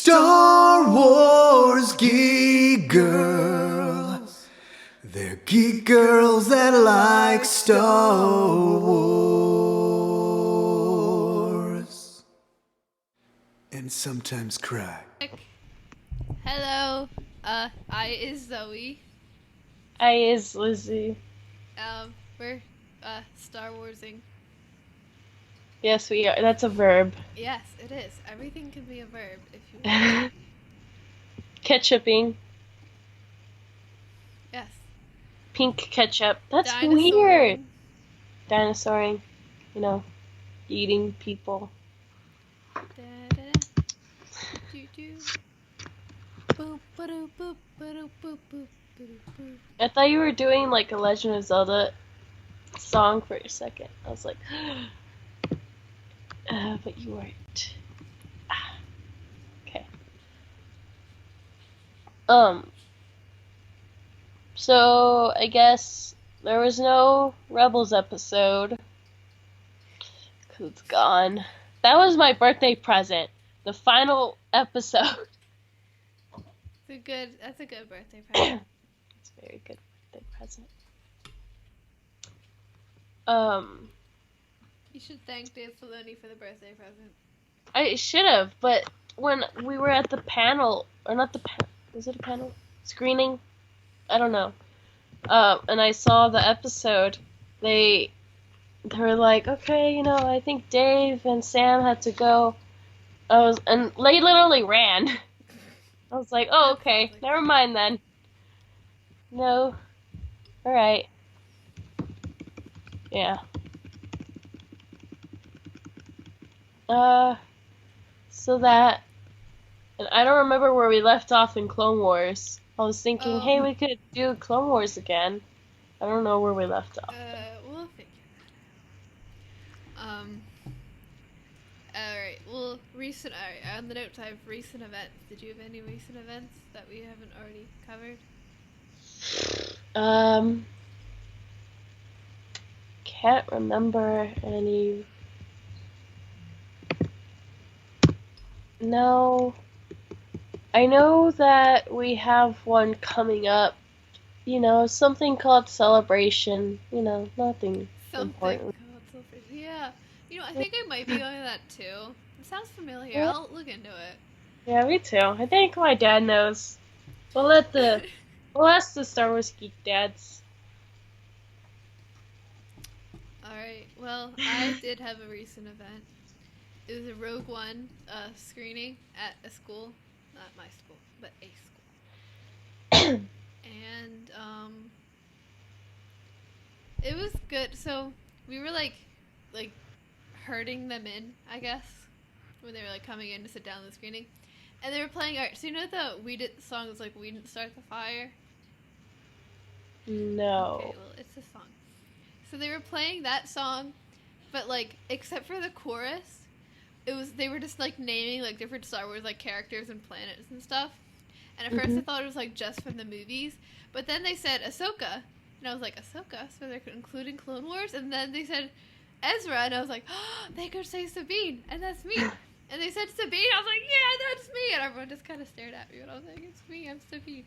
Star Wars geek girls. They're geek girls that like Star Wars. And sometimes cry. Hello, I is Zoe. I is Lizzie. We're Star Warsing. Yes, we are. That's a verb. Yes, it is. Everything can be a verb if you want. Ketchuping. Yes. Pink ketchup. That's Dinosauring. weird. Dinosauring. You know, eating people. Da-da. Do-do. Boop, ba-doo, boop, ba-doo, boop, boop, ba-doo, boop. I thought you were doing like a Legend of Zelda song for a second. I was like, but you weren't. Okay. So I guess there was no Rebels episode. 'Cause it's gone. That was my birthday present. The final episode. That's a good birthday present. It's a very good birthday present. You should thank Dave Filoni for the birthday present. I should have, but when we were at the panel, or not the panel, was it a panel? Screening? I don't know. And I saw the episode, they were like, okay, I think Dave and Sam had to go. And they literally ran. I was like, oh, okay, never mind then. No. Alright. Yeah. So that, and I don't remember where we left off in Clone Wars. I was thinking, hey, we could do Clone Wars again. I don't know where we left off. We'll figure that out. Alright, well, alright, on the notes I have recent events. Did you have any recent events that we haven't already covered? Can't remember any. No. I know that we have one coming up. Something called Celebration. Nothing important. Called Celebration. Yeah. I think I might be going to that too. It sounds familiar. Yeah. I'll look into it. Yeah, me too. I think my dad knows. We'll ask the Star Wars geek dads. Alright, well, I did have a recent event. It was a Rogue One screening at a school. Not my school, but a school. And it was good. So we were like herding them in, I guess, when they were like coming in to sit down in the screening. And they were playing art. So you know the song was like "We Didn't Start the Fire"? No. Okay, well, it's a song. So they were playing that song, but like except for the chorus, they were just like naming like different Star Wars like characters and planets and stuff. And at first I thought it was like just from the movies, but then they said Ahsoka, and I was like, Ahsoka, so they're including Clone Wars. And then they said Ezra, and I was like, oh, they could say Sabine, and that's me. And they said Sabine, I was like, yeah, that's me. And everyone just kind of stared at me, and I was like, it's me, I'm Sabine.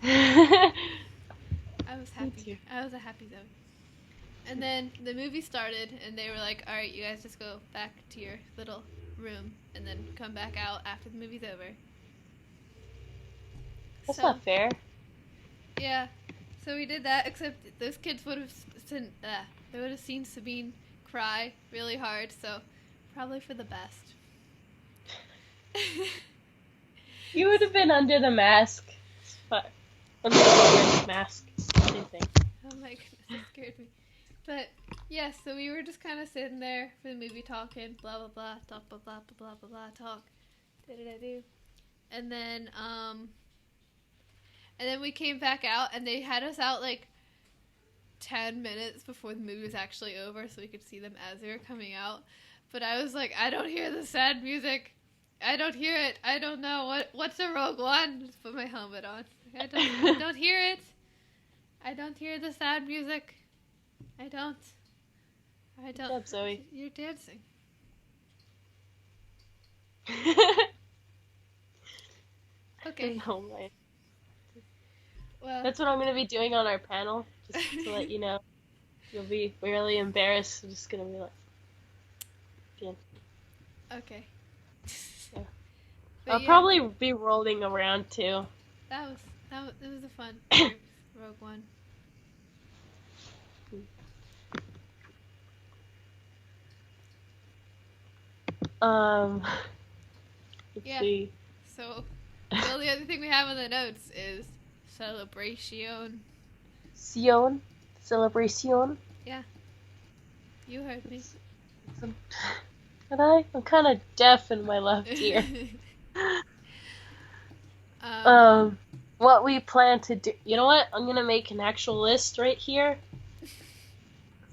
I was happy. I was a happy Zoe. And then the movie started, and they were like, all right, you guys just go back to your little room, and then come back out after the movie's over. That's not fair. Yeah. So we did that, except those kids would have seen Sabine cry really hard, so probably for the best. You would have been under the mask. But under the mask. Same thing. Oh my goodness, that scared me. But yeah, so we were just kind of sitting there for the movie talking, blah blah blah, talk blah blah blah blah blah, talk, da-da-da-do. And then we came back out, and they had us out like 10 minutes before the movie was actually over, so we could see them as they were coming out. But I was like, I don't hear the sad music. I don't hear it. I don't know what's a Rogue One. Just put my helmet on. I don't hear it. I don't hear the sad music. I don't. Good job, Zoe. You're dancing. Okay. No way. Well, That's what I'm gonna be doing on our panel, just to let you know. You'll be really embarrassed. I'm just gonna be like, yeah. okay. Yeah. But I'll yeah, probably be rolling around too. it was a fun year, Rogue One. Um, let's Yeah. see. So the only other thing we have in the notes is celebration. Sion, celebration. Yeah, you heard me. But I'm kind of deaf in my left ear. um, Um, what we plan to do. You know what? I'm gonna make an actual list right here. silly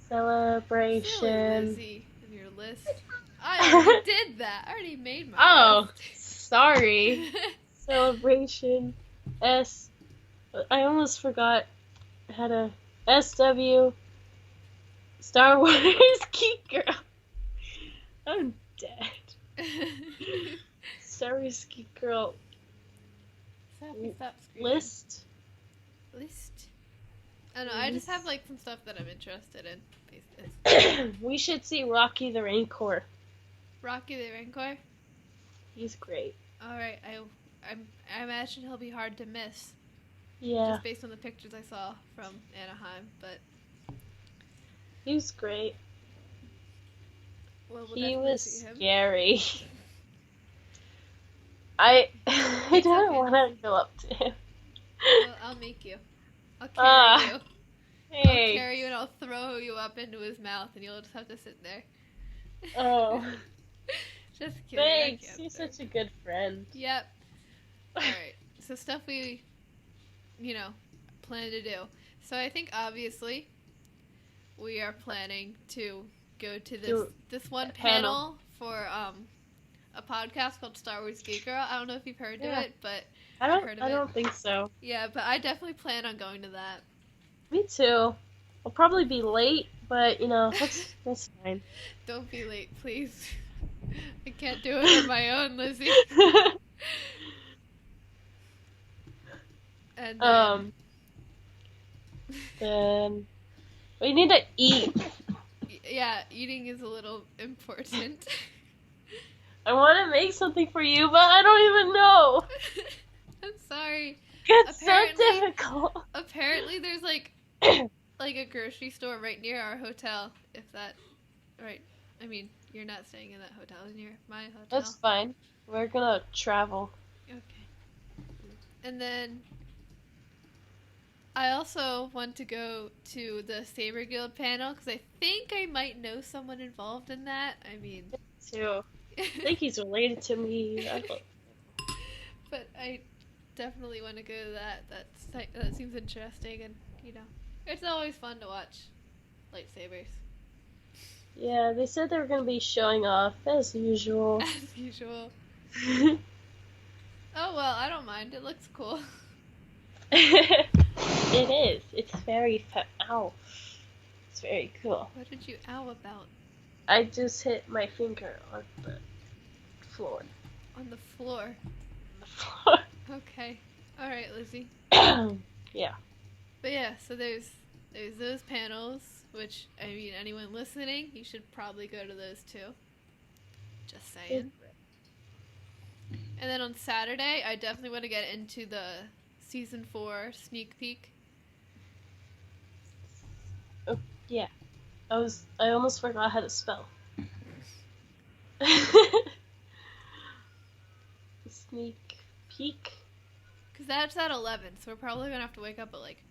Celebration. Lizzie in your list. I already did that. I already made my Oh, list. sorry. Celebration. S. I almost forgot how to. SW. Star Wars Geek Girl. I'm dead. Star Wars Geek Girl Stop screaming. list. List. I don't know. I just have like some stuff that I'm interested in. We should see Rocky the Rancor. Rocky the Rancor. He's great. All right. I imagine he'll be hard to miss. Yeah, Just based on the pictures I saw from Anaheim, but he's great. well, we'll He definitely was see him. scary. I It's don't okay. want to go up to him. Well, I'll make you. I'll carry Ah, you. I'll hey. carry you and I'll throw you up into his mouth, and you'll just have to sit there. Oh, Just kidding. I thanks. can't You're throw. such a good friend. Yep. All right. So stuff we, plan to do. So I think obviously we are planning to go to this one panel for a podcast called Star Wars Geek Girl. I don't know if you've heard of it, but I heard of don't think so. yeah, but I definitely plan on going to that. Me too. I'll probably be late, but that's fine. Don't be late, please. I can't do it on my own, Lizzie. And then we need to eat. yeah, eating is a little important. I want to make something for you, but I don't even know. I'm sorry. It's Apparently- so difficult. Apparently, there's like a grocery store right near our hotel. If that, right? I mean, you're not staying in that hotel, near my hotel. That's fine. We're gonna travel. Okay. And then I also want to go to the Saber Guild panel because I think I might know someone involved in that. I mean, Too. I think he's related to me. but I definitely want to go to that. That seems interesting, and it's always fun to watch lightsabers. Yeah, they said they were gonna be showing off as usual. As usual. Oh well, I don't mind. It looks cool. It is. It's very ow. It's very cool. What did you ow about? I just hit my finger on the floor. On the floor. The floor. Okay. All right, Lizzie. Yeah. But yeah, so there's those panels, which I mean, anyone listening, you should probably go to those too. Just saying. And then on Saturday, I definitely want to get into the season 4 sneak peek. Oh, yeah. I almost forgot how to spell. Sneak peek. Because that's at 11, so we're probably going to have to wake up at like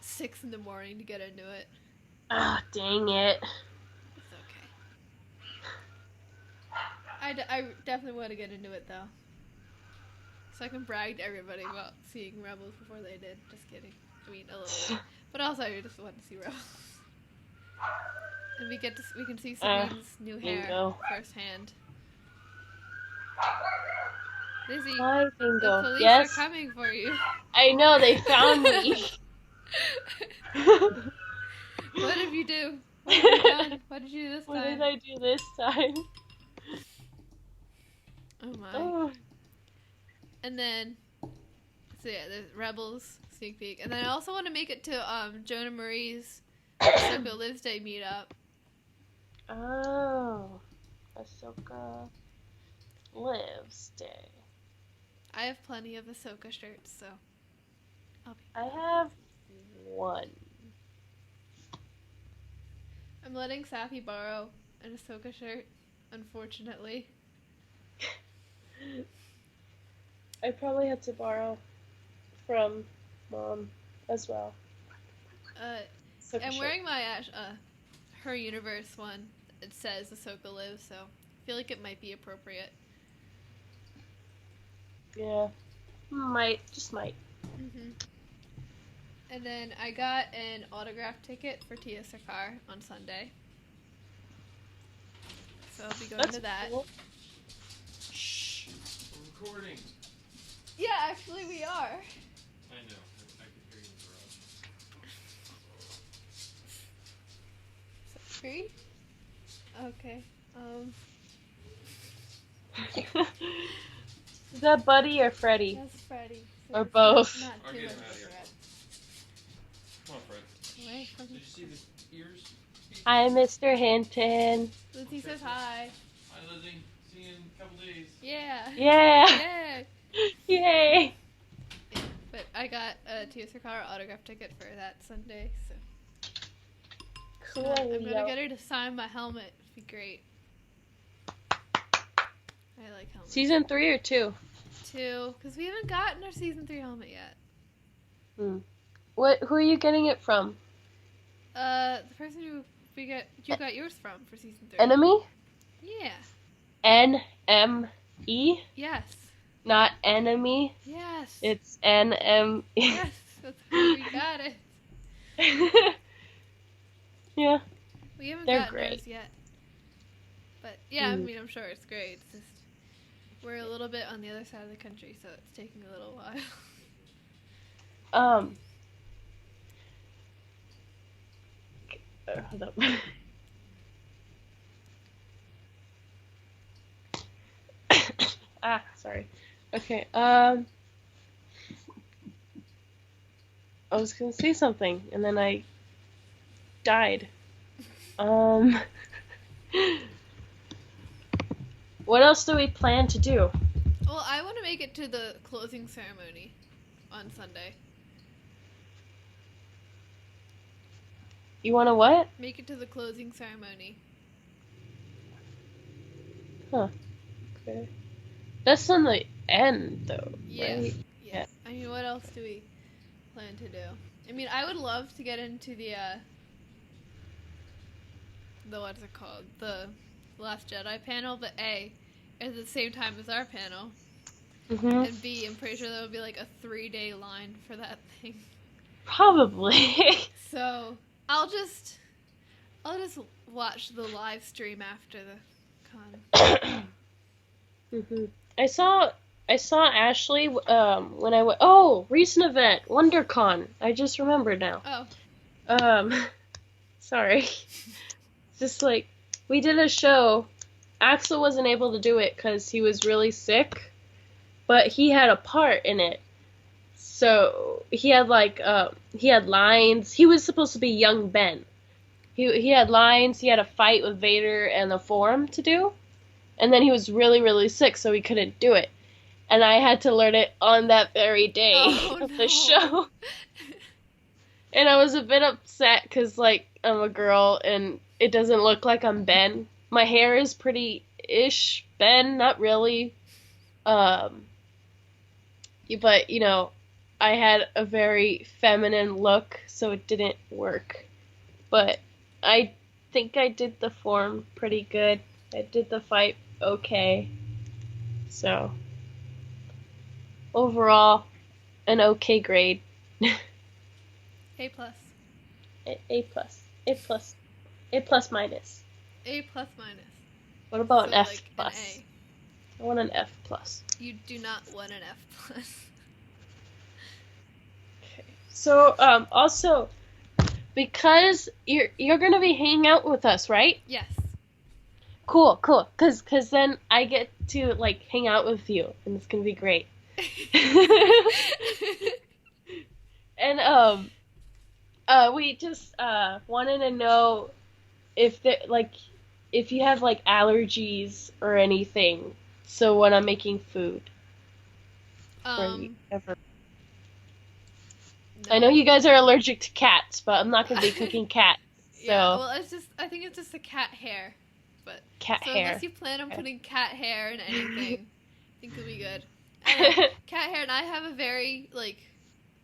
6 in the morning to get into it. Ah, dang it. It's okay. I definitely want to get into it though. So I can brag to everybody about seeing Rebels before they did. Just kidding. I mean, a little bit. But also, I just want to see Rebels. And we can see Sabine's new hair bingo. firsthand. Lizzie, Hi, the Bingo. police Yes? are coming for you. I know, they found me. What did you do? What have you done? What did you do this What time? did I do this time? Oh my. Oh. And then, so yeah, the Rebels sneak peek. And then I also want to make it to Jonah Marie's Ahsoka Lives Day meetup. Oh, Ahsoka Lives Day. I have plenty of Ahsoka shirts, so I'll be. I have one. I'm letting Safi borrow an Ahsoka shirt, unfortunately. I probably had to borrow from Mom as well. I'm wearing my Her Universe one. It says Ahsoka Lives, so I feel like it might be appropriate. Yeah. Might. Mm-hmm. And then I got an autograph ticket for Tia Sakar on Sunday. So I'll be going to that. Cool. Shh! We're recording. Yeah, actually we are. I know. I could hear you in the garage. 3? Okay. Is that Buddy or Freddy? That's Freddie. Or it's both. Not I'll too get much him out of here. Fred. Come on, Fred. Away from Did you see the ears? Hi, Mr. Hinton. Lizzie says hi. Hi, Lizzie. See you in a couple days. Yeah. Yeah. Yeah. Yay. But I got a Tia Sakara autograph ticket for that Sunday, so Cool. I'm gonna get her to sign my helmet. It'd be great. I like helmets. Season 3 or 2? 2, because we haven't gotten our season 3 helmet yet. Who are you getting it from? The person you got yours from for season 3. Enemy? Yeah. NME? Yes. Not enemy. Yes. It's NME. Yes. That's how we got it. Yeah. We haven't They're gotten great. ours yet. But yeah, I mean, I'm sure it's great. It's just we're a little bit on the other side of the country, so it's taking a little while. Hold up. Sorry. Okay, I was gonna say something, and then I died. What else do we plan to do? Well, I want to make it to the closing ceremony on Sunday. You wanna what? Make it to the closing ceremony. Okay. That's on the end, though, Yes. right? Yes. I mean, what else do we plan to do? I mean, I would love to get into the what's it called? The Last Jedi panel, but A, at the same time as our panel, Mm-hmm. and B, I'm pretty sure there would be like a 3-day line for that thing. Probably. So I'll just watch the live stream after the con. Mm-hmm. I saw Ashley when I went. Oh, recent event, WonderCon. I just remembered now. Oh, Sorry. Just like we did a show. Axel wasn't able to do it because he was really sick, but he had a part in it. So he had lines. He was supposed to be young Ben. He had lines. He had a fight with Vader and the Forum to do. And then he was really, really sick, so he couldn't do it. And I had to learn it on that very day of the show. And I was a bit upset because, like, I'm a girl and it doesn't look like I'm Ben. My hair is pretty-ish Ben, not really. But, you know, I had a very feminine look, so it didn't work. But I think I did the form pretty good. I did the fight okay. So, overall, an okay grade. A plus. A plus. A plus. A plus minus. A plus minus. What about So, an F like, plus? An I want an F plus. A. You do not want an F plus. Okay. So, also, because you're gonna be hanging out with us, right? Yes. Cool. Cause then I get to like hang out with you, and it's gonna be great. And we just wanted to know if if you have like allergies or anything. So when I'm making food for you ever. No. I know you guys are allergic to cats, but I'm not gonna be cooking cats. So Yeah, well, I think it's just the cat hair. But cat so hair. unless you plan on Okay. putting cat hair in anything, I think it'll be good. Cat hair, and I have a very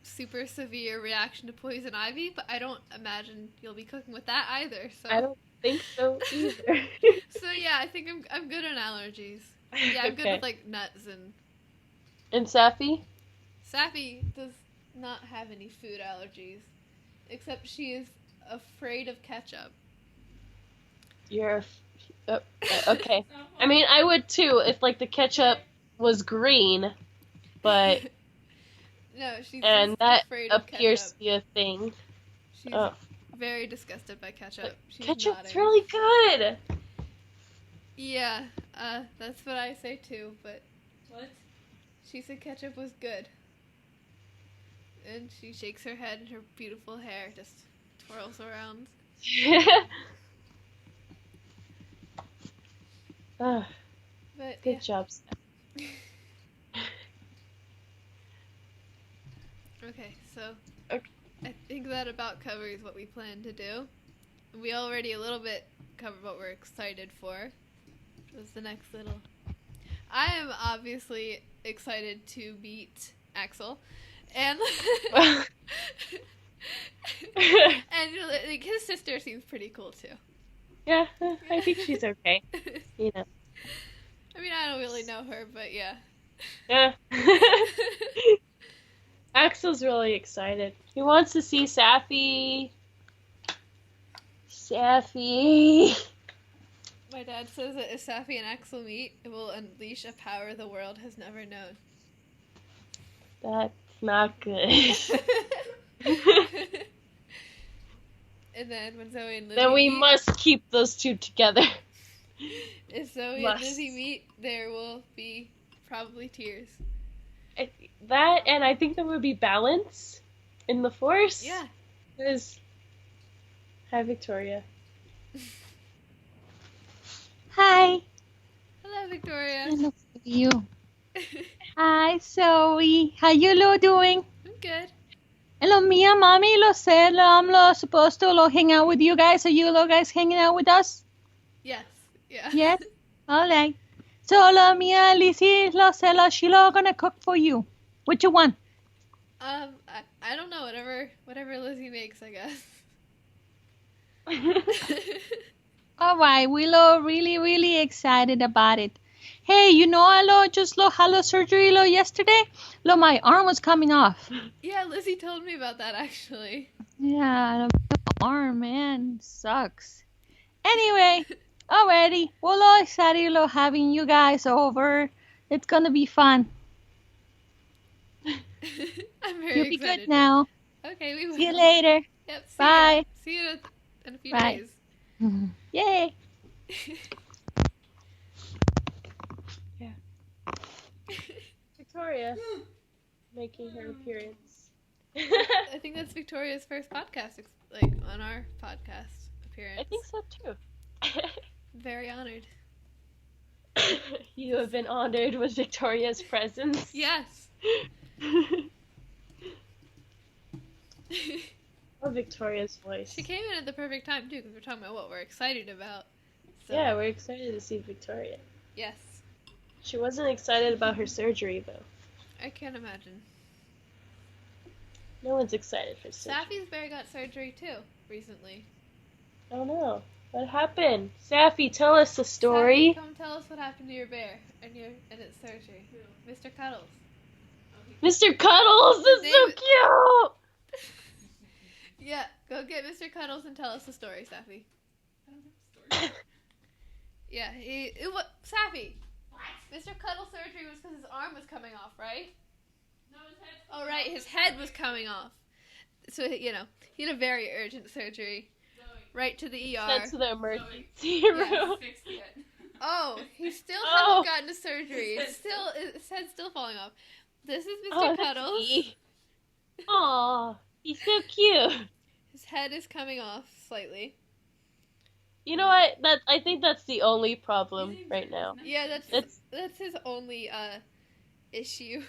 super severe reaction to poison ivy, but I don't imagine you'll be cooking with that either. So I don't think so either. So yeah, I think I'm good on allergies. Yeah, I'm good Okay. with like nuts and. And Safi? Sappy does not have any food allergies, except she is afraid of ketchup. You're okay. I mean, I would too if like the ketchup was green, but No, she's and just that afraid of appears ketchup. to be a thing. She's Oh, very disgusted by ketchup. She's ketchup's nodding. really good. Yeah, that's what I say too, but What? she said ketchup was good. And she shakes her head and her beautiful hair just twirls around. Ah, But good job, Safi. Okay, so Okay. I think that about covers what we plan to do. We already a little bit covered what we're excited for, which was the next little. I am obviously excited to meet Axel, and and like, his sister seems pretty cool too. Yeah, I think she's okay. You know. I mean, I don't really know her, but yeah. Yeah. Axel's really excited. He wants to see Safi. Safi. My dad says that if Safi and Axel meet, it will unleash a power the world has never known. That's not good. And then when Zoe and Lizzie Then we meet, must keep those two together. if Zoe Must. and Lizzie meet, there will be probably tears. That, and I think there would be balance in the Force. Yeah. Because, hi, Victoria. Hi. Hello, Victoria. Hello to you. Hi, Zoe. How you lo doing? I'm good. Hello, Mia, Mommy, lo sé, I'm supposed to hang out with you guys. Are you guys hanging out with us? Yes. Yeah. Yes? All right. So, Mia, Lizzie, she gonna cook for you. What you want? I don't know. Whatever Lizzie makes, I guess. All right. We really, really excited about it. Hey, I just had surgery yesterday. My arm was coming off. Yeah, Lizzie told me about that actually. Yeah, the arm, man, sucks. Anyway, alrighty, we're excited having you guys over. It's gonna be fun. I'm very You'll be excited. good now. Okay, we will. See you later. Yep. See Bye. Ya. See you in a few Bye. days. Yay. Victoria making her appearance. I think that's Victoria's first podcast, on our podcast appearance. I think so too. Very honored. You have been honored with Victoria's presence. Yes. Oh, Victoria's voice. She came in at the perfect time too, because we're talking about what we're excited about. So, Yeah, we're excited to see Victoria. Yes, She wasn't excited about her surgery, though. I can't imagine. No one's excited for surgery. Safi's bear got surgery too recently. I don't know. What happened? Safi, tell us the story. Safi, come tell us what happened to your bear and its surgery. Mr. Cuddles. Mr. Cuddles His is so name- cute! Yeah, go get Mr. Cuddles and tell us the story, Safi. Yeah, Safi. Mr. Cuddles' surgery was because his arm was coming off, right? No, his head. Oh, right, his head was coming off. So, he had a very urgent surgery. Right to the ER. That's the emergency Yeah. room. Fixed yet. Oh, he still Oh. hasn't gotten to surgery. His head's still falling off. This is Mr. Oh, Cuddles. Aw, he's so cute. His head is coming off slightly. You know what? I think that's the only problem right now. Yeah, It's that's his only issue.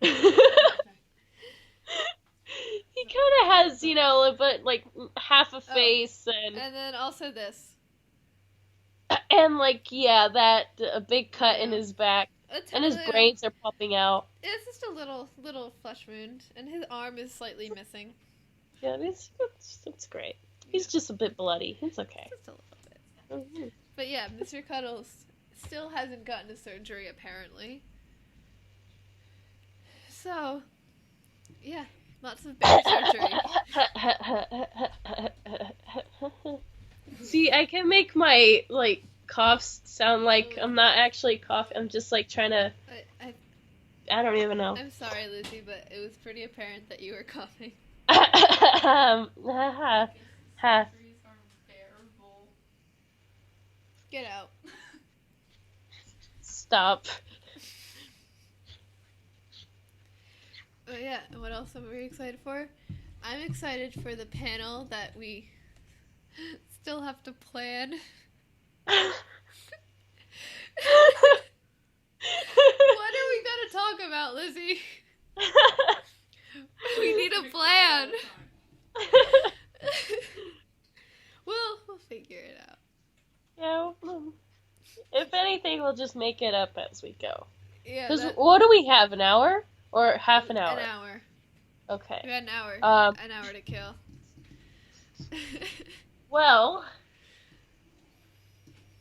he kind of has, but like half a face And then also this. and like yeah, that a big cut in Yeah. his back, and his Yeah. brains are popping out. It's just a little flesh wound, and his arm is slightly missing. Yeah, it's great. He's just a bit bloody. It's okay. Just a little bit. Mhm. But yeah, Mr. Cuddles still hasn't gotten a surgery apparently. So, yeah, lots of baby surgery. See, I can make my like coughs sound like I'm not actually coughing. I'm just like trying to. I don't even know. I'm sorry, Lucy, but it was pretty apparent that you were coughing. Get out. Stop. But yeah, and what else am we excited for? I'm excited for the panel that we still have to plan. What are we gonna talk about, Lizzie? We need a plan. We'll figure it out. Yeah. If anything, we'll just make it up as we go. Yeah. Because what do we have? An hour or half an hour? An hour. Okay. We got an hour. An hour to kill. Well,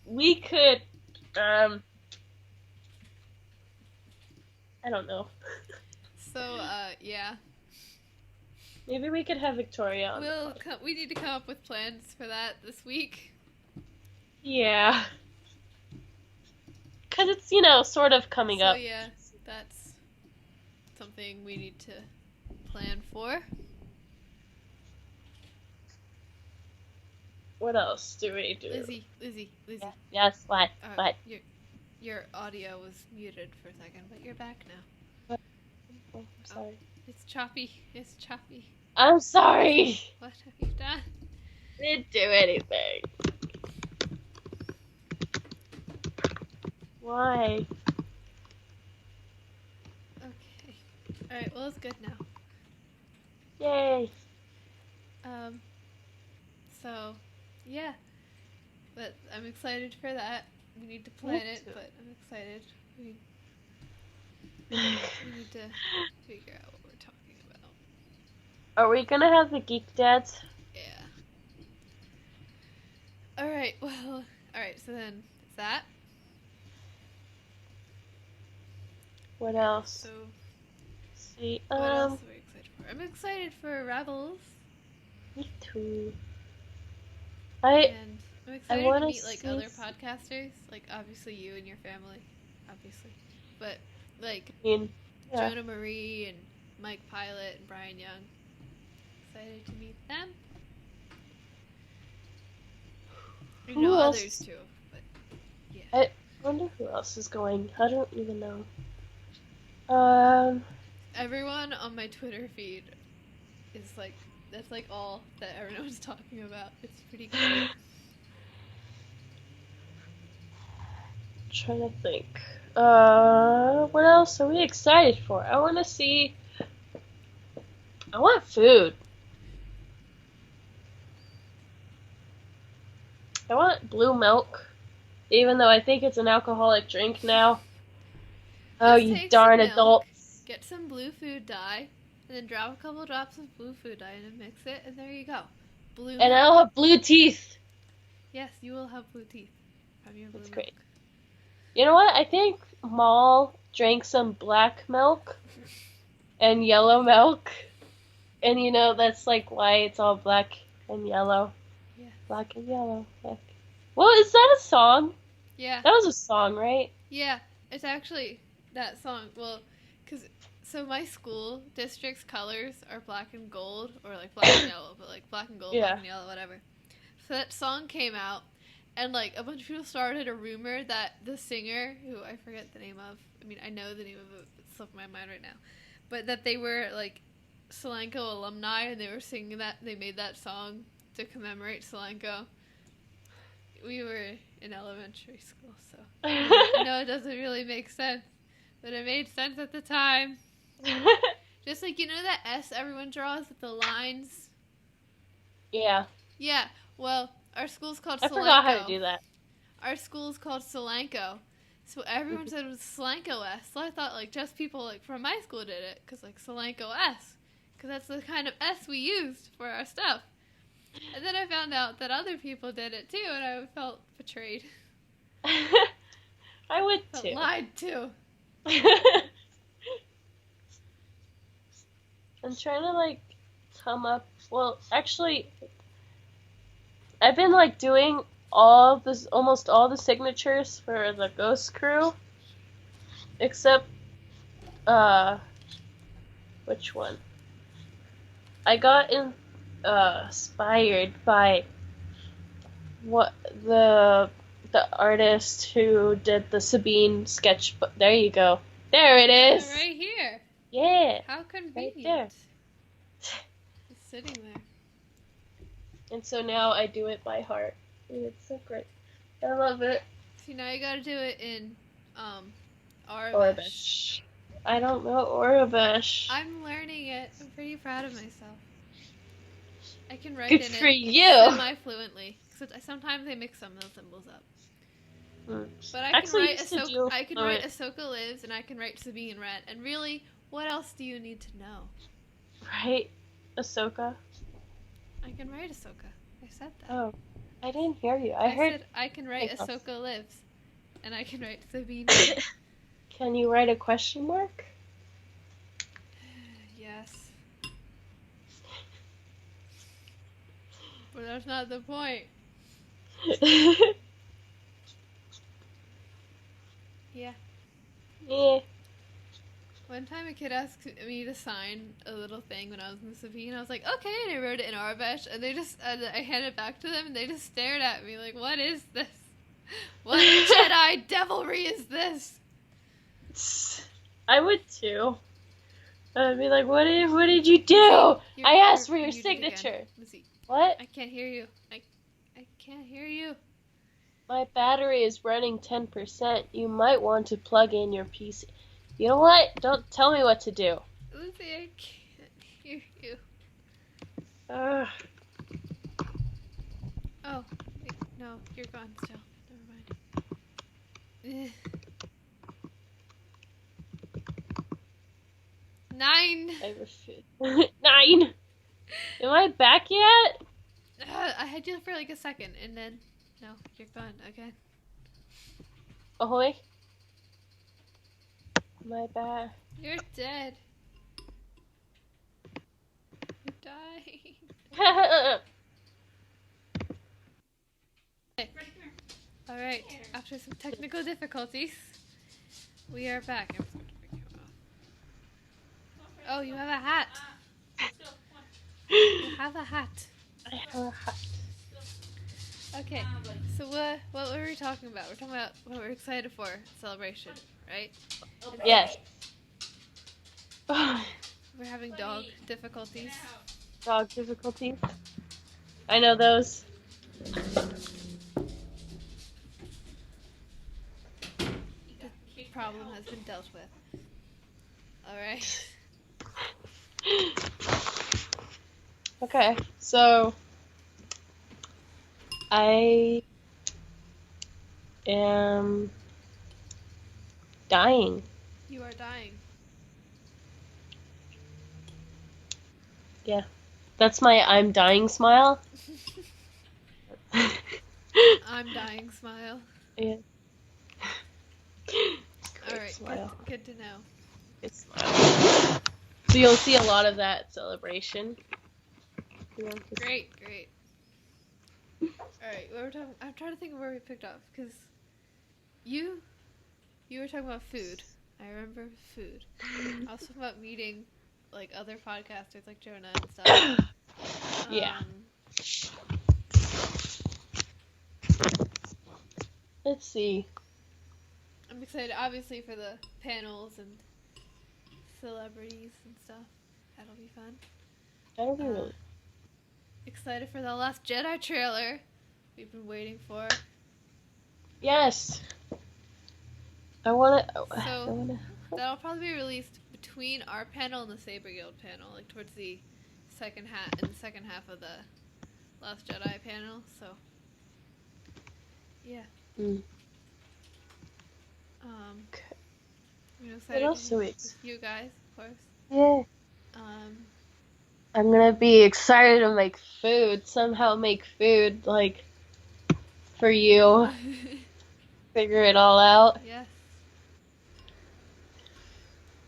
we could. I don't know. So, yeah. Maybe we could have Victoria on. We need to come up with plans for that this week. Yeah. Because it's, sort of coming up. So, yeah, that's something we need to plan for. What else do we do? Lizzie. Yeah. Yes, what? What? Your audio was muted for a second, but you're back now. Oh, I'm sorry. It's choppy. I'm sorry. What have you done? Didn't do anything. Why? Okay. Alright, well, it's good now. Yay. So, yeah. But I'm excited for that. We need to plan Me it, too. but I'm excited. We need to figure out what we're talking about. Are we gonna have the Geek Dads? Yeah. Alright, well, alright, so then, it's that. What else? So, Let's see. what else are we excited for? I'm excited for Rebels. Me too. And I'm excited to wanna meet, like, see other podcasters. Like, obviously you and your family. Obviously. But, like, yeah. Jonah Marie and Mike Pilot and Brian Young. Excited to meet them. You Who know else? others too, but yeah. I wonder who else is going. I don't even know. Everyone on my Twitter feed is like, that's like all that everyone's talking about. It's pretty great. Trying to think. What else are we excited for? I want to see. I want food. I want blue milk, even though I think it's an alcoholic drink now. Oh, Just you take darn some milk, adults. Get some blue food dye, and then drop a couple drops of blue food dye and mix it, and there you go. Blue And milk. I'll have blue teeth. Yes, you will have blue teeth from your blue That's milk. great. You know what? I think Maul drank some black milk and yellow milk. And that's like why it's all black and yellow. Yeah. Black and yellow. Black. Well, is that a song? Yeah. That was a song, right? Yeah, it's actually that song. Well, so my school district's colors are black and gold, or like black and yellow, but like black and gold, Yeah. black and yellow, whatever. So that song came out, and like a bunch of people started a rumor that the singer, who I forget the name of, I mean I know the name of slip my mind right now. But that they were like Solanco alumni and they were singing that. They made that song to commemorate Solanco. We were in elementary school, so I know it doesn't really make sense, but it made sense at the time. Just like, you know that S everyone draws with the lines? Yeah. Yeah, well, our school's called I Solanco. forgot how to do that. Our school's called Solanco. So everyone said it was Solanco S. So I thought, like, just people, like, from my school did it. Because, like, Solanco S. Because that's the kind of S we used for our stuff. And then I found out that other people did it, too. And I felt betrayed. I would Felt too. lied to. I'm trying to, like, come up. Well, actually, I've been, like, doing almost all the signatures for the Ghost Crew, except, which one? I got inspired by what the artist who did the Sabine sketchbook. There you go. There it is. They're right here. Yeah. How convenient. there. It's sitting there. And so now I do it by heart. And it's so great. I love it. See, now you gotta do it in, Arabic. Orbish. I don't know Orabish. I'm learning it. I'm pretty proud of myself. I can write Good in for it you. semi-fluently. Sometimes they mix some of those symbols up. But I can Actually, write used to do I can fluent. write Ahsoka Lives and I can write Sabine Red. And really, what else do you need to know? Right? Ahsoka? I can write Ahsoka. I said that. Oh. I didn't hear you. I heard. said I can write Think else. Ahsoka Lives. And I can write Sabine Red. Can you write a question mark? Yes. But that's not the point. Yeah. Yeah. One time a kid asked me to sign a little thing when I was in the Sabine. I was like, okay, and I wrote it in Arabic, and I handed it back to them, and they just stared at me like, what is this? What Jedi devilry is this? I would too. I'd be like, what did you do? I asked for your muted again. signature. Let's see. What? I can't hear you. I can't hear you. My battery is running 10%. You might want to plug in your PC. You know what? Don't tell me what to do. Lucy, I can't hear you. Ugh. Oh, wait, no, you're gone still. Never mind. 9. I refuse. 9. Am I back yet? I had you for like a second, and then no, you're gone again. Ahoy. Am I back? You're dead. You're dying. All right. After some technical difficulties, we are back. I'm just going to turn my camera off. Oh, you have a hat. You have a hat. I have a hat. Okay. So what were we talking about? We're talking about what we're excited for celebration, right? Yes. We're having dog difficulties. Dog difficulties. I know those. The problem has been dealt with. All right. Okay, so I am dying. You are dying. Yeah. That's my I'm dying smile. I'm dying. Smile. Yeah. All right. Smile. Good to know. Good smile. So you'll see a lot of that celebration. You know, just- Great. All right. What we're talking. I'm trying to think of where we picked up because you were talking about food. I remember food. I was talking about meeting like other podcasters like Jonah and stuff. Yeah. Let's see. I'm excited, obviously, for the panels and celebrities and stuff. That'll be fun. That'll be Uh, really. Excited for the Last Jedi trailer we've been waiting for. Yes. I wanna. So that'll probably be released between our panel and the Saber Guild panel, like towards the second half of the Last Jedi panel. So yeah. Mm. I'm What excited else to do be we? with you guys, of course. Yeah. Um, I'm gonna be excited to make food. Somehow make food like for you. Figure it all out. yes.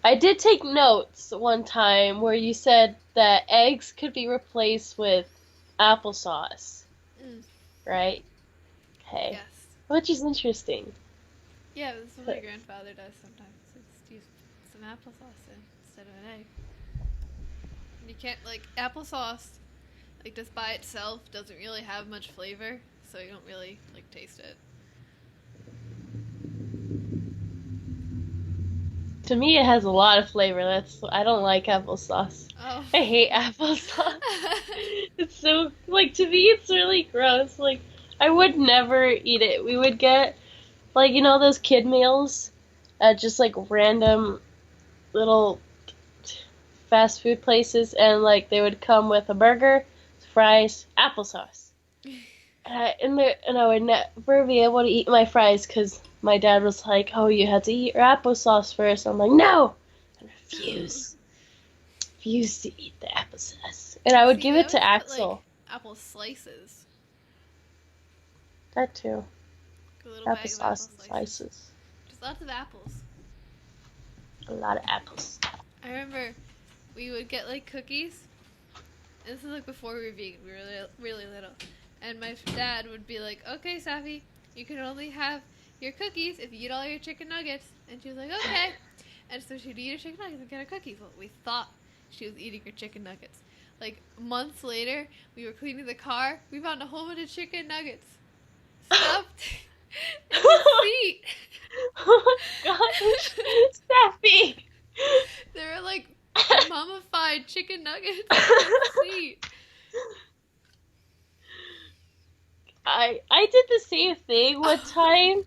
I did take notes one time where you said that eggs could be replaced with applesauce, Mm, right? Okay. yes. Which is interesting. Yeah, this is what my grandfather does sometimes. Just use some applesauce instead of an egg. And you can't like applesauce, like just by itself doesn't really have much flavor, so you don't really like taste it. To me, it has a lot of flavor. I don't like applesauce. Oh. I hate applesauce. It's so like to me, it's really gross. Like I would never eat it. We would get like those kid meals at just like random little fast food places, and like they would come with a burger, fries, applesauce. And I would never be able to eat my fries because my dad was like, "Oh, you had to eat your applesauce first." I'm like, "No, I refuse to eat the applesauce." And I would See, give they it to always put, Axel. like, apple slices. That too. A little bag of apple Applesauce slices. slices. Just lots of apples. A lot of apples. I remember we would get like cookies. And this is like before we were vegan. We were really little. And my dad would be like, "Okay, Safi, you can only have your cookies if you eat all your chicken nuggets." And she was like, "Okay." And so she'd eat her chicken nuggets and get her cookies. Well, we thought she was eating her chicken nuggets. Like months later, we were cleaning the car. We found a whole bunch of chicken nuggets stuffed in the seat. Oh my gosh, Steffi! They were like mummified chicken nuggets in the seat. I did the same thing one time.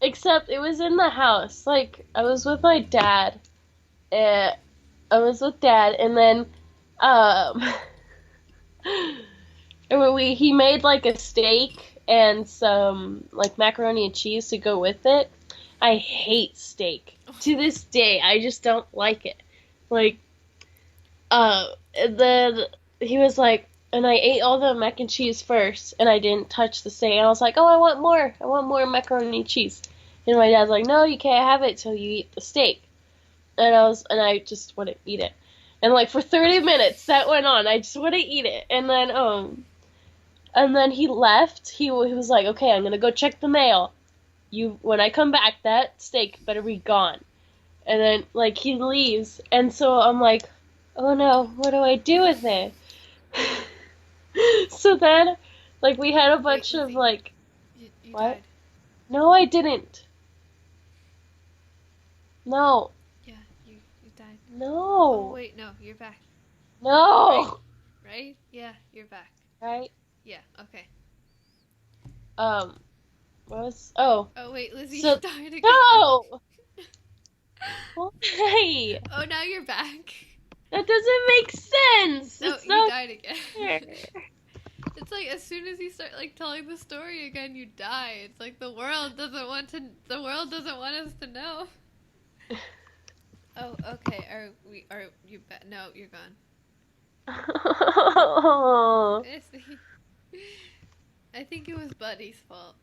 Except it was in the house. Like I was with my dad. And and then um and he made like a steak and some like macaroni and cheese to go with it. I hate steak. To this day, I just don't like it. Like and then he was like, and I ate all the mac and cheese first, and I didn't touch the steak. And I was like, "Oh, I want more. I want more macaroni and cheese." And my dad's like, "No, you can't have it till you eat the steak." And I just wouldn't eat it. And like for 30 minutes that went on. I just wouldn't eat it. And then he left. He was like, "Okay, I'm gonna go check the mail. When I come back, that steak better be gone." And then like he leaves, and so I'm like, "Oh no, what do I do with it?" So then, like we had a bunch of Lizzie, like, You what? died. No, I didn't. No, Yeah, you died. Oh, no, wait, no, you're back. no. Right? Yeah, you're back. Right? Yeah, okay. Oh, Oh, wait, Lizzie, So- you died again. no! Why? Oh, now you're back. That doesn't make sense! No, It's you not died again. fair. It's like as soon as you start like telling the story again, you die. It's like the world doesn't want us to know. Oh, okay. Are you back? No, you're gone. I see. I think it was Buddy's fault.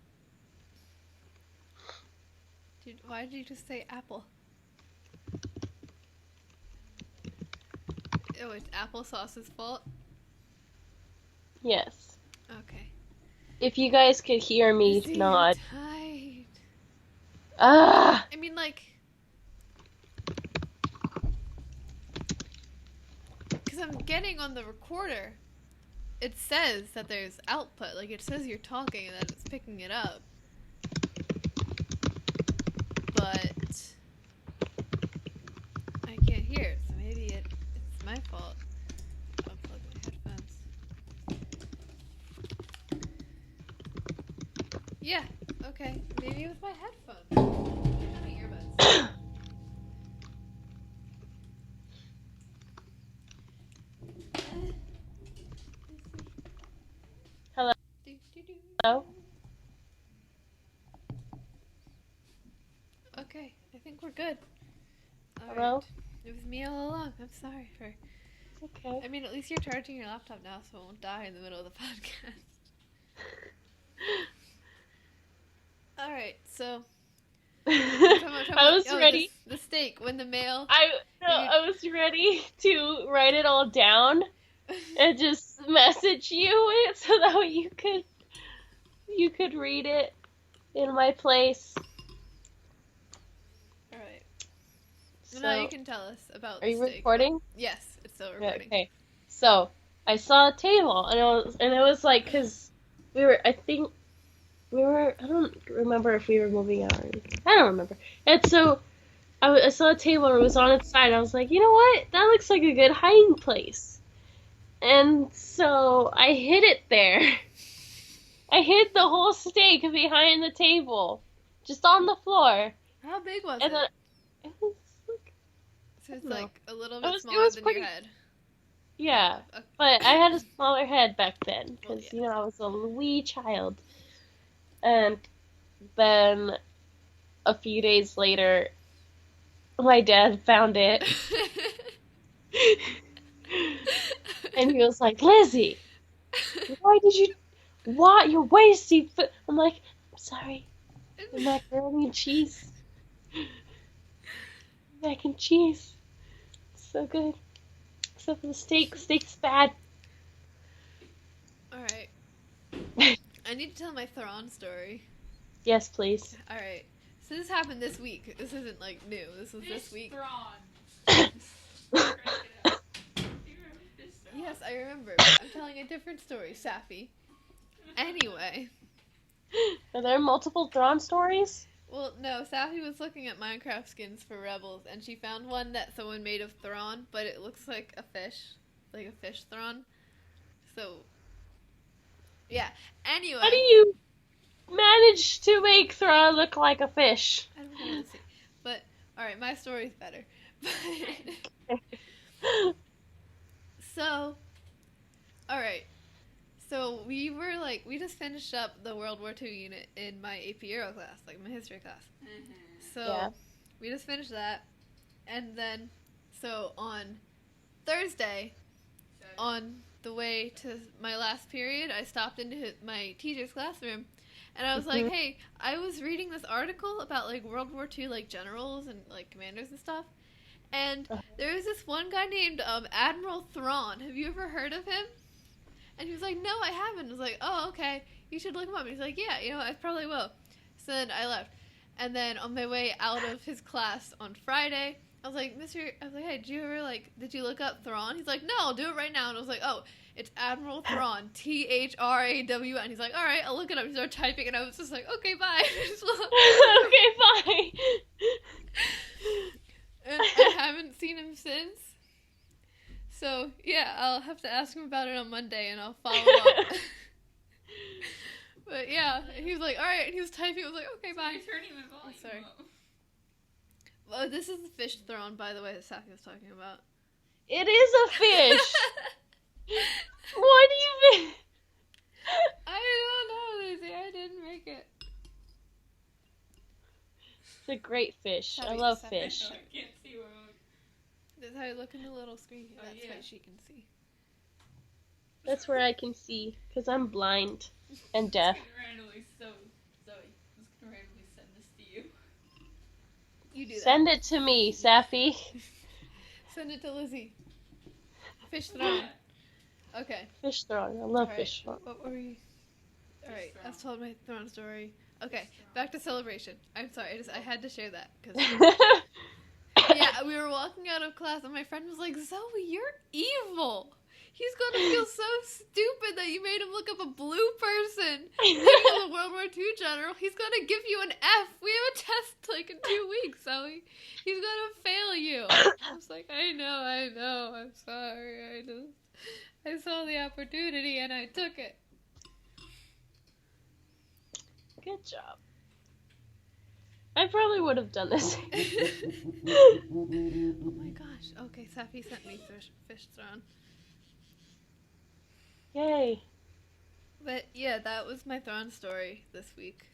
Why did you just say apple? Oh, it's applesauce's fault? Yes. Okay. If you guys could hear me Lizzie, nod. you're tired. Ah! I mean, like... Because I'm getting on the recorder. It says that there's output. Like, it says you're talking and that it's picking it up. But... hear it, so maybe it's my fault. I'll plug my headphones. Yeah, okay. Maybe it was my headphones. My earbuds. Hello? Do-do-do. Hello? Okay, I think we're good. All Hello? right. It was me all along. I'm sorry for. It's okay. I mean, at least you're charging your laptop now, so it won't die in the middle of the podcast. All right, so I was ready. The steak when the mail. I was ready to write it all down and just message you it so that way you could read it in my place. All right. So, Now you can tell us about. are the you steak. recording? Yes, it's still Yeah, recording. okay. So I saw a table and it was like because I don't remember if we were moving out or anything. I don't remember. And so I saw a table and it was on its side. I was like, you know what? That looks like a good hiding place. And so I hid it there. I hid the whole steak behind the table, just on the floor. How big was And it? then it was like, So it's I don't know. like a little It bit was smaller than pretty- your head. yeah. Okay. But I had a smaller head back then Well, because, yeah. I was a wee child. And then a few days later, my dad found it. And he was like, Lizzie, you're wasting food. I'm like, I'm sorry. The macaroni and cheese. Mac and cheese. So good. Except for the steak. Steak's bad. All right. I need to tell my Thrawn story. Yes, please. All right. So this happened this week. This isn't like new. This was this week. Yes, I remember. But I'm telling a different story, Safi. Anyway. Are there multiple Thrawn stories? Well, no, Safi was looking at Minecraft skins for Rebels, and she found one that someone made of Thrawn, but it looks like a fish. Like a fish Thrawn. So, yeah. Anyway. How do you manage to make Thrawn look like a fish? I don't know. Let's see. But, alright, my story's better. So, alright. So, we just finished up the World War II unit in my AP Euro class, like my history class. So, Yeah. we just finished that. And then, so on Thursday, on the way to my last period, I stopped into my teacher's classroom. And I was like, hey, I was reading this article about, like, World War II, like, generals and, like, commanders and stuff. And there was this one guy named Admiral Thrawn. Have you ever heard of him? And he was like, no, I haven't. I was like, oh, okay. You should look him up. And he's like, yeah, I probably will. So then I left. And then on my way out of his class on Friday, I was like, hey, did you look up Thrawn? He's like, no, I'll do it right now. And I was like, oh, it's Admiral Thrawn, Thrawn. He's like, all right, I'll look it up. He started typing, and I was just like, okay, bye. Okay, bye. And I haven't seen him since. So, yeah, I'll have to ask him about it on Monday, and I'll follow up. But, yeah, he was like, all right, and he was typing. I was like, okay, bye. Turning the volume Sorry. up. Well, this is the fish Thrawn, by the way, that Saki was talking about. It is a fish. What do you mean? I don't know, Lizzie. I didn't make it. It's a great fish. I Sorry, love sorry. fish. I can't see what. That's how I look in the little screen. Oh, That's yeah. why she can see. That's where I can see, because I'm blind and deaf. Zoe, I'm just gonna randomly send this to you. You do that. Send it to me, Safi. Send it to Lizzie. Fish Thrawn. Okay. Fish Thrawn. I love Alright. fish Thrawn. What were we? Alright, Thrawn. I've told my Thrawn story. Okay, back to celebration. I'm sorry, I had to share that because yeah, we were walking out of class and my friend was like, "Zoe, you're evil. He's gonna feel so stupid that you made him look up a blue person. He was a World War II general. He's gonna give you an F. We have a test like in 2 weeks, Zoe. He's gonna fail you." I was like, I know, I'm sorry. I saw the opportunity and I took it. Good job. I probably would have done this. Oh my gosh. Okay, Safi sent me fish thrown. Yay. But yeah, that was my thrown story this week.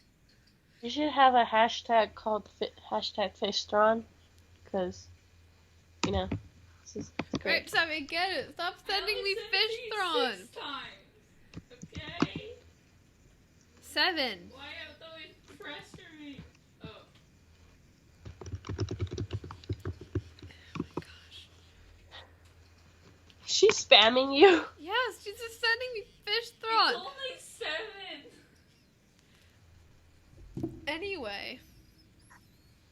You should have a hashtag called hashtag fishthron, because, you know, this is great. Right, Safi, get it. Stop sending me fish thrown. 6 times. Okay? 7. Why you always pressure me? Oh. Gosh. She's spamming you. Yes, she's just sending me fish It's thrown. only 7. Anyway.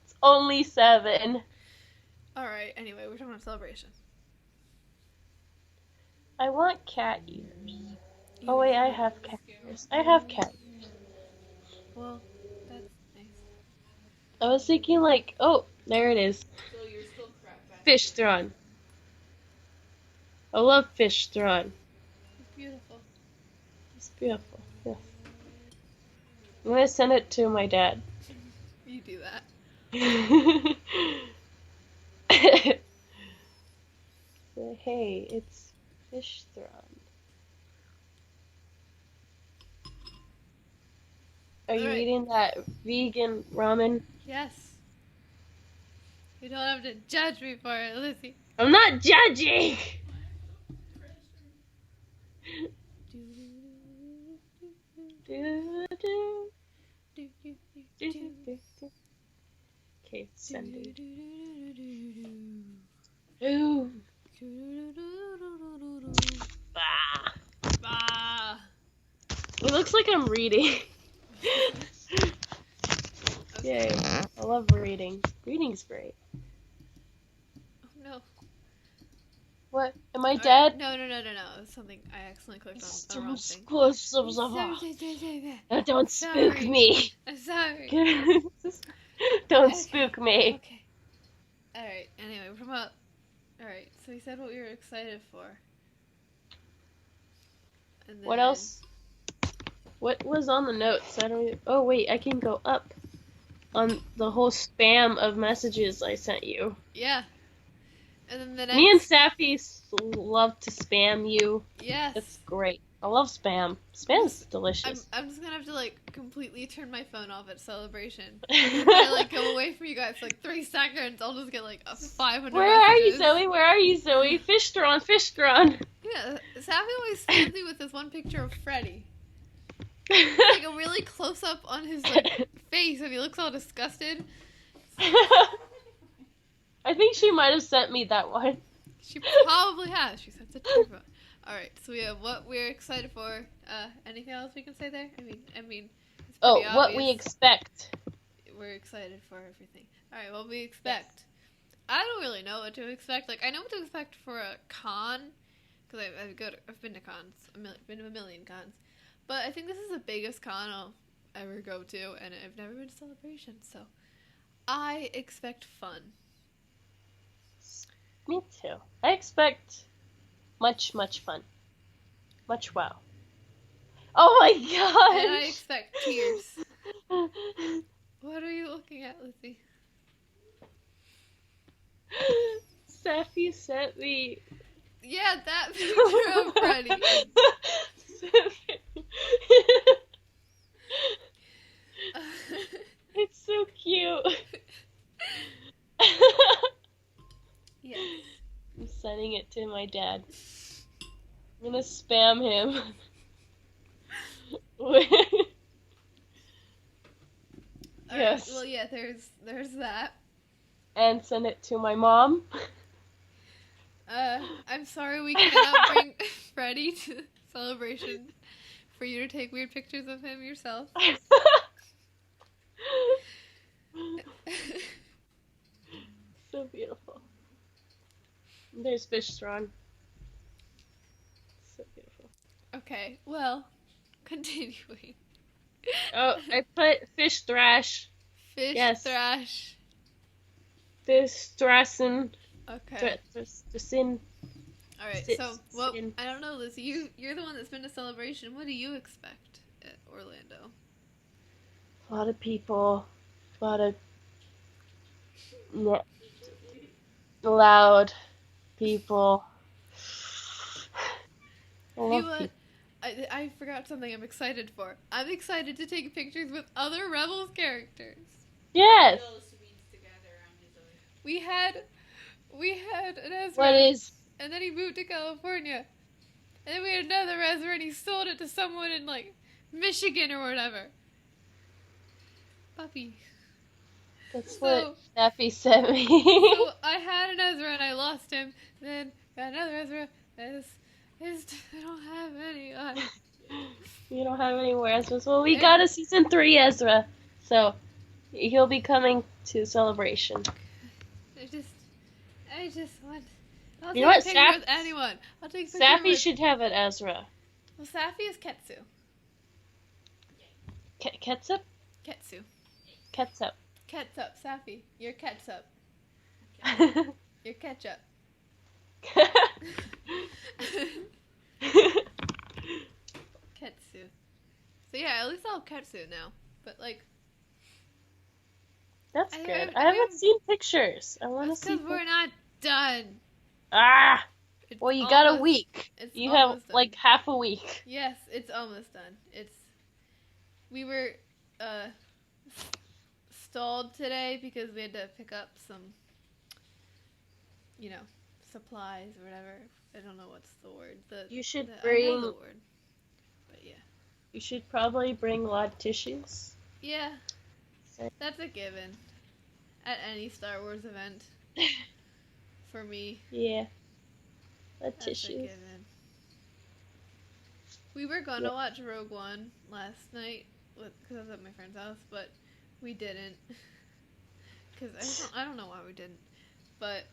It's only 7. Alright, anyway, we're talking about celebration. I want cat ears. Oh wait, I have cat ears. I have cat ears. Well, that's nice. I was thinking like, oh, there it is. So you're still crap back. Fish thron. I love fish thron. Beautiful. It's beautiful. Yes. I'm gonna send it to my dad. You do that. Say, hey, it's fish thron. Are you Alright. eating that vegan ramen? Yes. You don't have to judge me for it, Lizzie. I'm not judging! Okay, sending. Ooh. Ah. Ah. It looks like I'm reading. Yay. I love reading. Reading's great. Oh no. What? Am I Alright, dead? No. It was something I accidentally clicked on the wrong thing. Don't spook Sorry. me. I'm sorry. Don't spook me. Okay. Alright, anyway, we're talking about... Alright, so we said what we were excited for. And What then- else? What was on the notes? I don't even... Oh, wait, I can go up on the whole spam of messages I sent you. Yeah. And then the next... Me and Safi love to spam you. Yes. It's great. I love spam. Spam's delicious. I'm just gonna have to, like, completely turn my phone off at Celebration. If I, like, go away from you guys for, like, 3 seconds, I'll just get, like, a 500 Where are you, messages. Zoe? Where are you, Zoe? Fish thron, fish thron. Yeah, Safi always spams me with this one picture of Freddy. Like, a really close-up on his, like, face, and he looks all disgusted. I think she might have sent me that one. She probably has. She sent it to everyone. Alright, so we have what we're excited for. Anything else we can say there? I mean, it's Oh, pretty what we obvious. expect. We're excited for everything. Alright, what we expect. I don't really know what to expect. Like, I know what to expect for a con, because I've been to cons, been to a million cons. But I think this is the biggest con I'll ever go to, and I've never been to Celebration, so I expect fun. Me too. I expect much, much fun. Much wow. Oh my gosh! And I expect tears. What are you looking at, Lizzie? Safi sent me. Yeah, that picture of Freddy. It's so cute. Yes. I'm sending it to my dad. I'm gonna spam him. Yes. Well, yeah, there's that. And send it to my mom. I'm sorry we cannot bring Freddy to Celebration for you to take weird pictures of him yourself. So beautiful. There's fish thron. So beautiful. Okay, well, continuing. Oh, I put fish thrash. Fish Yes. thrash. Fish thrassin. Okay. Just in. All right. Sit- So, well, sit in. I don't know, Lizzie. You're the one that's been to Celebration. What do you expect at Orlando? A lot of people, a lot of loud people. I You love know what? people. I forgot something I'm excited for. I'm excited to take pictures with other Rebels characters. Yes. All the Sabines together around his eye. We had an Ezra, What is? and then he moved to California, and then we had another Ezra, and he sold it to someone in like Michigan or whatever. Puppy. That's So- what Daffy sent me. So I had an Ezra and I lost him. Then got another Ezra. I don't have any. You don't have any more Ezras. Well, we got a season 3 Ezra, so he'll be coming to Celebration. I just want. I'll You take know a what, picture with anyone. I'll take a picture Sappy with. should have an Ezra. Well, Safi is Ketsu. Ketchup? Ketsu. Ketchup. Ketchup. Safi. You're Ketchup. You're Ketchup. Ketsu. So yeah, at least I'll have Ketsu now. But like, That's I good. haven't- I I haven't haven't- seen pictures. I want to that's see. because we're not done. Ah! It's Well, you got a almost- week. It's You have almost done. like half a week. Yes, it's almost done. We were stalled today because we had to pick up some, supplies or whatever. I don't know what's the word. You should I know bring. the word. But yeah. You should probably bring a lot of tissues. Yeah. So- That's a given. At any Star Wars event. For me. Yeah. A That's a tissues. given. We were gonna watch Rogue One last night because I was at my friend's house, but we didn't. Because I don't know why we didn't, but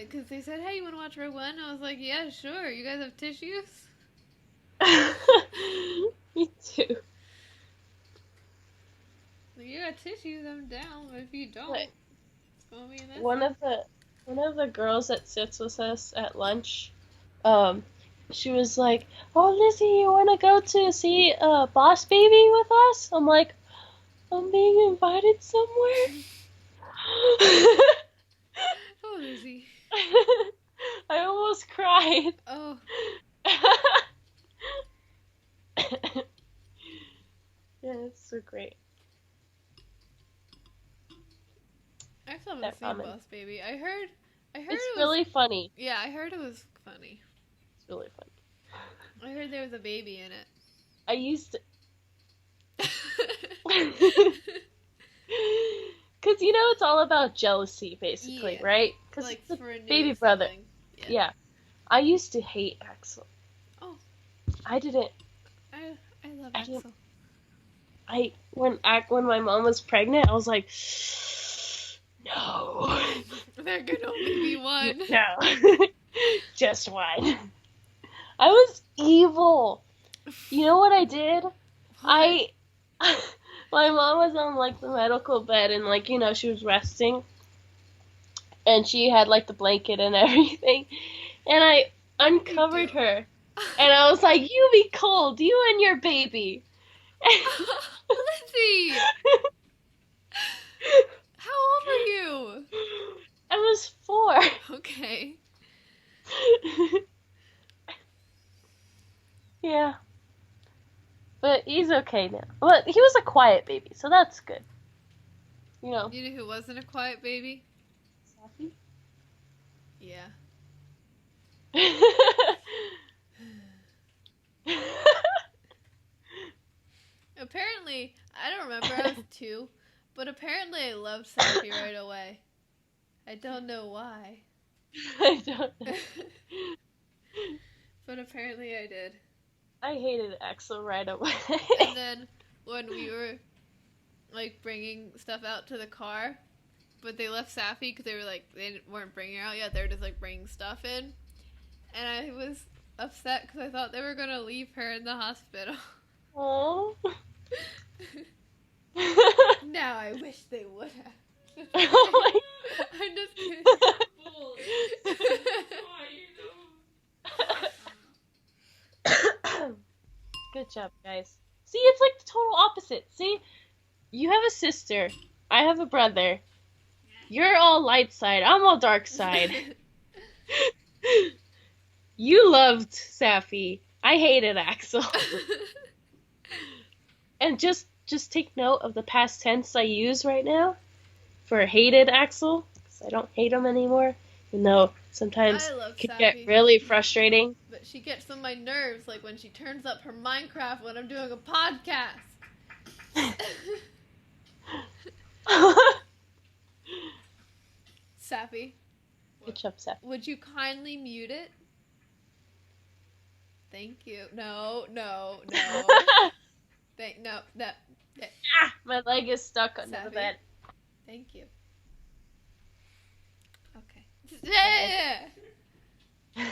because they said, "Hey, you want to watch Rogue One?" I was like, "Yeah, sure." You guys have tissues? Me too. Like, you got tissues, I'm down. But if you don't, Wait. it's gonna be this. One of the girls that sits with us at lunch, she was like, "Oh, Lizzie, you want to go to see Boss Baby with us?" I'm like, "I'm being invited somewhere." Oh, Lizzie. I almost cried. Oh, Yeah, it's so great. I still haven't That seen ramen. Boss Baby. I heard It's it was. really funny. Yeah, I heard it was funny. It's really funny. I heard there was a baby in it. I used to. Because, it's all about jealousy, basically, Yeah. right? Because Like it's a for a new baby brother. sibling. Yeah. I used to hate Axel. Oh. I didn't. I love I didn't- Axel. When my mom was pregnant, I was like, no. There could only be one. No. Just one. I was evil. You know what I did? My mom was on like the medical bed and like, she was resting. And she had like the blanket and everything. And I uncovered do? her. And I was like, you be cold, you and your baby. Lizzie! How old were you? I was 4. Okay. Yeah. But he's okay now. But he was a quiet baby, so that's good. You know who wasn't a quiet baby? Safi? Yeah. Apparently, I don't remember, I was 2, but apparently I loved Safi right away. I don't know why. I don't know. But apparently I did. I hated Axel right away. And then when we were like bringing stuff out to the car, but they left Safi because they were like weren't bringing her out yet. They were just like bringing stuff in, and I was upset because I thought they were gonna leave her in the hospital. Aww. Now I wish they would have. Oh I'm just kidding. Bull. Good job, guys. See, it's like the total opposite. See, you have a sister. I have a brother. You're all light side. I'm all dark side. You loved Safi. I hated Axel. And just take note of the past tense I use right now for hated Axel, because I don't hate him anymore, even though sometimes I love it can Safi. get really frustrating. But she gets on my nerves, like when she turns up her Minecraft when I'm doing a podcast. Sappy, Good job, Safi. would you kindly mute it? Thank you. No. That. Ah, my leg is stuck under the Safi? bed. Thank you. Okay. Yeah. All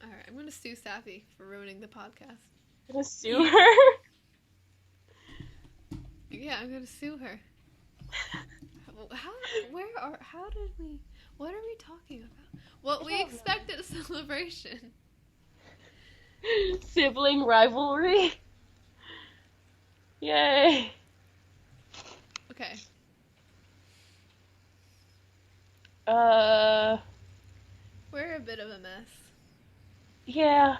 right, I'm gonna sue Safi for ruining the podcast. I'm gonna sue her. Yeah, I'm gonna sue her. What are we talking about? What we expect at a celebration. Sibling rivalry. Yay. Okay. We're a bit of a mess, Yeah.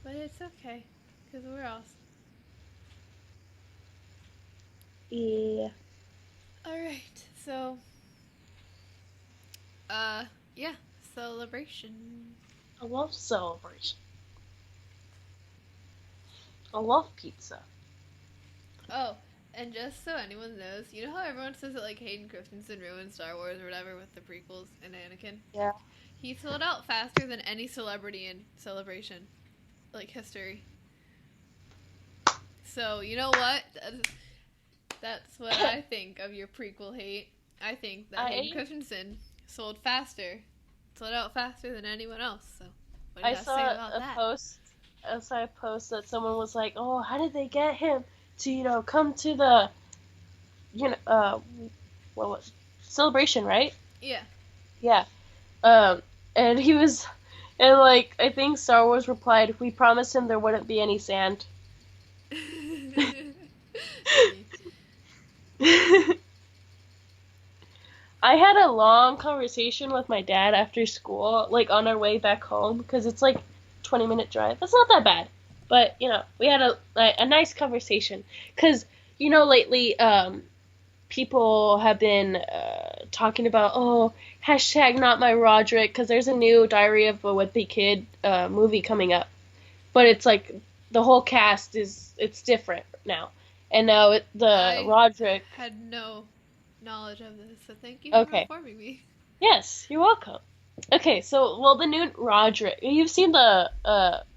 but it's okay, because we're awesome. Yeah. Alright, so, yeah, celebration. I love celebration. I love pizza. Oh, and just so anyone knows, you know how everyone says that, like, Hayden Christensen ruined Star Wars or whatever with the prequels and Anakin? Yeah. He sold out faster than any celebrity in Celebration, like, history. So, you know what? That's what I think of your prequel hate. I think that Hayden Christensen sold out faster than anyone else. So, what do you I have to saw say about a that? post. I saw a post that someone was like, "Oh, how did they get him to, come to the, what was celebration, right?" Yeah. Yeah. And he was, and like I think Star Wars replied, "We promised him there wouldn't be any sand." I had a long conversation with my dad after school, like on our way back home, because it's like 20-minute drive. That's not that bad, but we had a nice conversation, because lately people have been talking about hashtag not my Roderick, because there's a new Diary of a Wimpy Kid movie coming up, but it's like the whole cast it's different now, and now Roderick. Had no knowledge of this, so thank you for informing me. Yes, you're welcome. Okay, so the new Roderick. You've seen have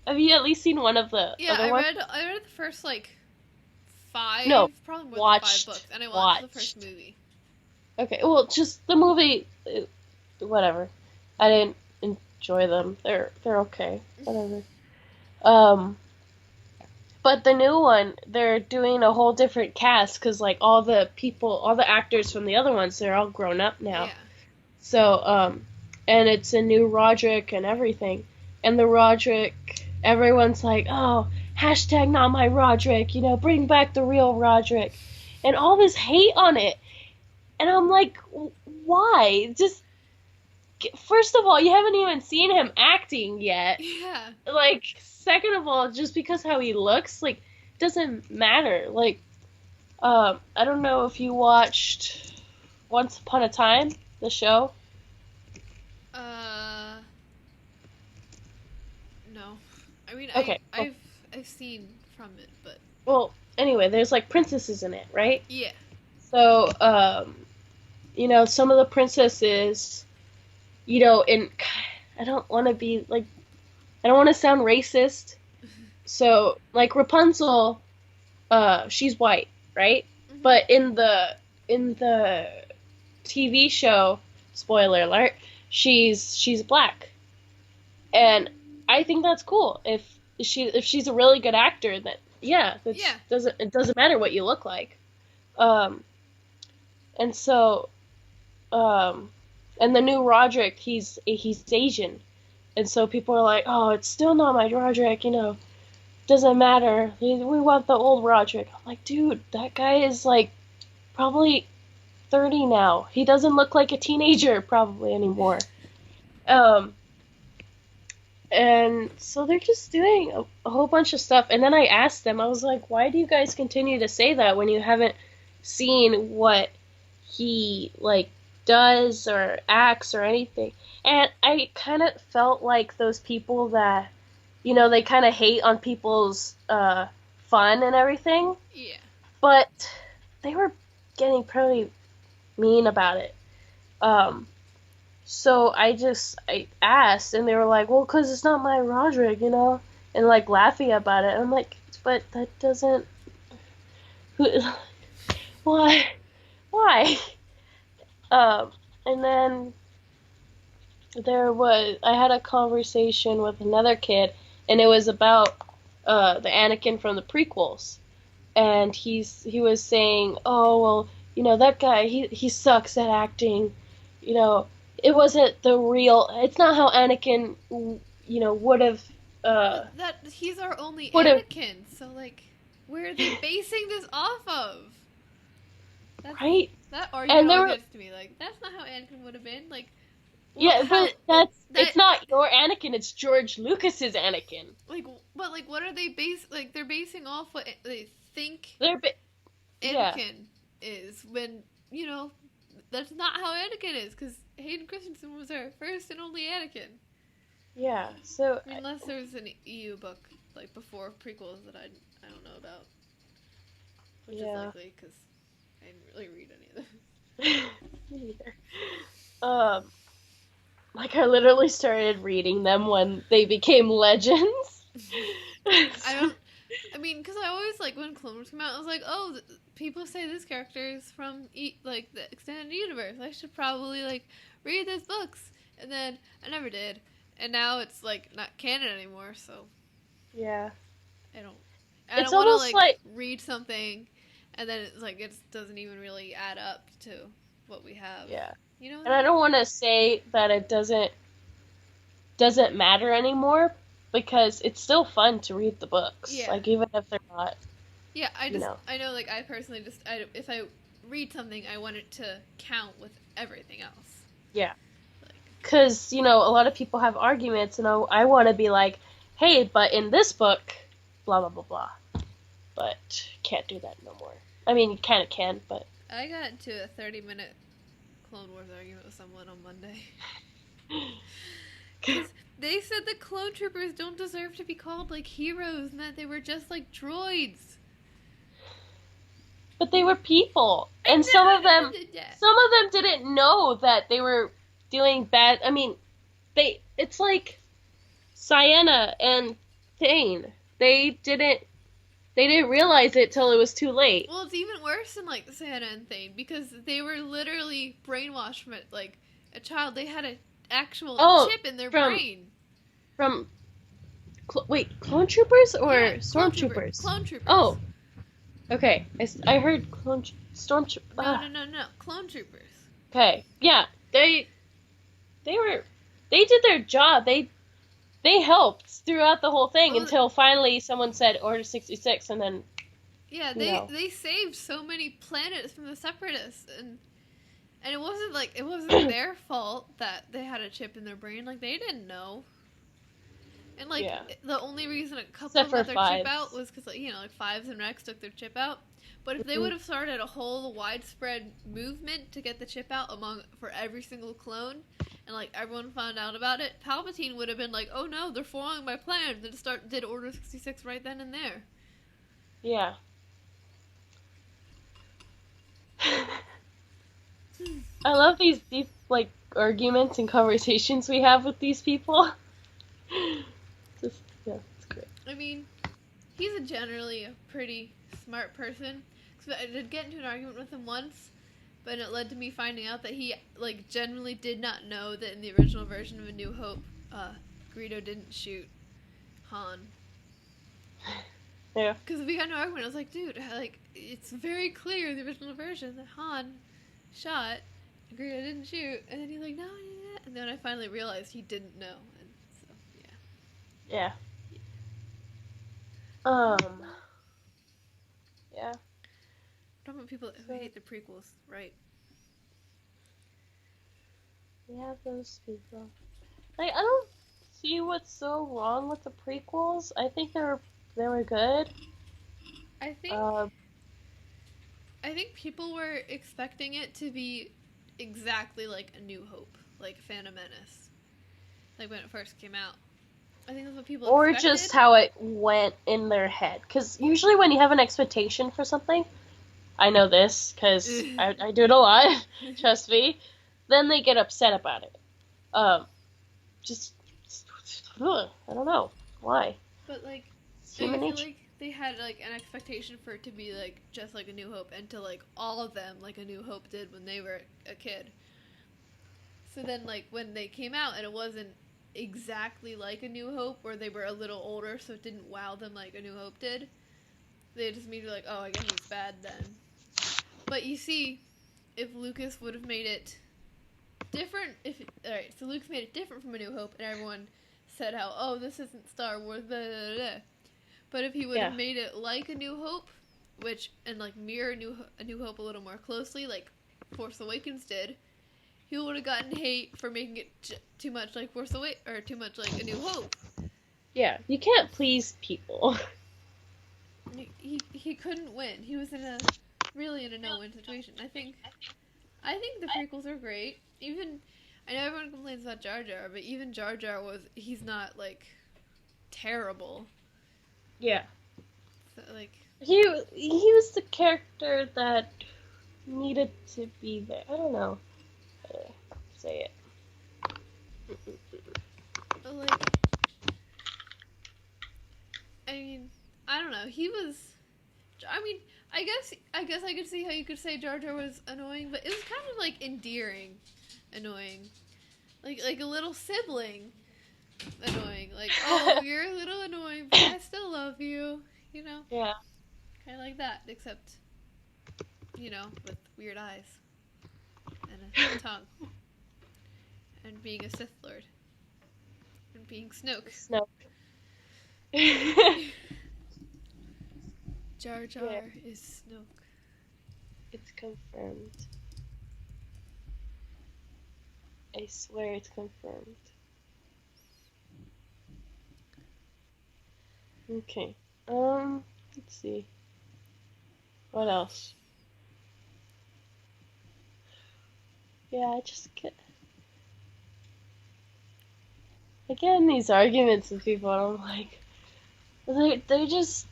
you at least seen one of the other ones? I read the first like 5, probably more than 5 books, and I watched the first movie. Okay, well, just the movie, whatever. I didn't enjoy them. They're okay. Whatever. But the new one, they're doing a whole different cast, because like all the actors from the other ones, they're all grown up now. Yeah. So and it's a new Roderick and everything. And the Roderick, everyone's like, "Oh, hashtag not my Roderick, bring back the real Roderick." And all this hate on it. And I'm like, why? Just, first of all, you haven't even seen him acting yet. Yeah. Like, second of all, just because how he looks, like, doesn't matter. Like, I don't know if you watched Once Upon a Time, the show. No. I mean, Okay. I've seen from it, but. Well, anyway, there's like princesses in it, right? Yeah. So, some of the princesses, and I don't want to be like, I don't want to sound racist. So, like Rapunzel, she's white, right? Mm-hmm. But in the TV show, spoiler alert, she's black. And I think that's cool. If she's a really good actor, then it doesn't matter what you look like. And so, and the new Roderick, he's Asian, and so people are like, oh, it's still not my Roderick, doesn't matter. We want the old Roderick. I'm like, dude, that guy is like probably 30 now. He doesn't look like a teenager probably anymore. Um, and so they're just doing a whole bunch of stuff. And then I asked them, I was like, why do you guys continue to say that when you haven't seen what he like does or acts or anything? And I kind of felt like those people that, they kind of hate on people's fun and everything, Yeah. but they were getting pretty mean about it. So I asked, and they were like, well, because it's not my Roderick, and like laughing about it. I'm like, but that doesn't. Why? Why? And then I had a conversation with another kid, and it was about the Anakin from the prequels, and he was saying, oh well, that guy he sucks at acting, you know, it wasn't the real. It's not how Anakin, would have But that he's our only would have Anakin, so like, where are they basing this off of? That's, right. that And argument there always were gets to me. Like, that's not how Anakin would have been. Like, yeah, how, but that it's not your Anakin. It's George Lucas's Anakin. like, but like, what are they like? They're basing off what they think They're yeah. Anakin is when that's not how Anakin is, because Hayden Christensen was our first and only Anakin. Yeah. So Unless there's an EU book like before prequels that I don't know about, which is likely because I didn't really read any of those. Me neither. Like I literally started reading them when they became legends. I mean, because I always like when Clone Wars came out, I was like, oh, people say this character is from like the extended universe. I should probably like read those books, and then I never did, and now it's like not canon anymore. So Yeah. I don't It's want to almost like read something, and then it's like it doesn't even really add up to what we have. yeah. You know. And I don't want to say that it doesn't matter anymore because it's still fun to read the books. Yeah. Like even if they're not. Yeah, I know. know, like, I personally if I read something, I want it to count with everything else. Yeah. Like, because a lot of people have arguments, and I want to be like, hey, but in this book, blah blah blah blah. But can't do that no more. I mean, you kind of can, but I got into a 30-minute Clone Wars argument with someone on Monday. 'Cause they said the clone troopers don't deserve to be called like heroes, and that they were just like droids. but they were people, and some of them didn't know that they were doing bad. I mean, it's like Sienna and Thane. They didn't realize it till it was too late. Well, it's even worse than like Santa and Thane, because they were literally brainwashed from like a child. They had an actual chip in their brain. From clone troopers or Yeah, stormtroopers? Clone troopers. Oh, okay. I heard stormtroopers. No. Clone troopers. Okay, yeah, they did their job. They helped throughout the whole thing until finally someone said Order 66, and then yeah, they saved so many planets from the Separatists, and it wasn't their fault that they had a chip in their brain. Like, they didn't know. And the only reason a couple of them got their chip out was because Fives and Rex took their chip out. But if they would have started a whole widespread movement to get the chip out for every single clone, and everyone found out about it, Palpatine would have been like, "Oh no, they're following my plan." And did Order 66 right then and there. Yeah. I love these deep arguments and conversations we have with these people. It's great. I mean, he's generally a pretty smart person. So I did get into an argument with him once, but it led to me finding out that he genuinely did not know that in the original version of A New Hope, Greedo didn't shoot Han. Yeah. Because we got into an argument. I was like, dude, it's very clear in the original version that Han shot. Agreed, I didn't shoot. And then he's like, no, I didn't. And then I finally realized he didn't know. And so, yeah. Yeah. Um. Yeah. Talking about people who hate the prequels, right? Yeah, those people. Like, I don't see what's so wrong with the prequels. I think they were good. I think Uh, I think people were expecting it to be exactly like A New Hope, like Phantom Menace, like when it first came out. I think that's what people or expected. just how it went in their head. Because usually when you have an expectation for something, I know this because I do it a lot. Trust me. Then they get upset about it. Just I don't know why. But like, It's I human feel nature. like they had like an expectation for it to be like just like A New Hope, and to like all of them like A New Hope did when they were a kid. So then like when they came out and it wasn't exactly like A New Hope, or they were a little older, so it didn't wow them like A New Hope did. They just immediately like, oh, I guess it's bad then. But you see, if Lucas would have made it different, alright, so Lucas made it different from A New Hope, and everyone said how, oh, this isn't Star Wars, blah, blah, blah. But if he would have made it like A New Hope, and like mirror A New Hope a little more closely, like Force Awakens did, he would have gotten hate for making it too much like too much like A New Hope. Yeah, you can't please people. He couldn't win. He was really in a no-win situation. I think the prequels are great. Even I know everyone complains about Jar Jar, but even Jar Jar he's not like terrible. Yeah. So, like He was the character that needed to be there. I don't know how to say it. like I mean, I don't know. He was. I mean, I guess I could see how you could say Jar Jar was annoying, but it was kind of like endearing, annoying, like a little sibling, annoying. Like, oh, you're a little annoying, but I still love you. You know, Yeah. kind of like that, except with weird eyes and a tongue, and being a Sith Lord, and being Snoke. Snoke. Jar Jar is Snoke. It's confirmed. I swear it's confirmed. Okay. Let's see. What else? Yeah, I get in these arguments with people and I'm like, they're just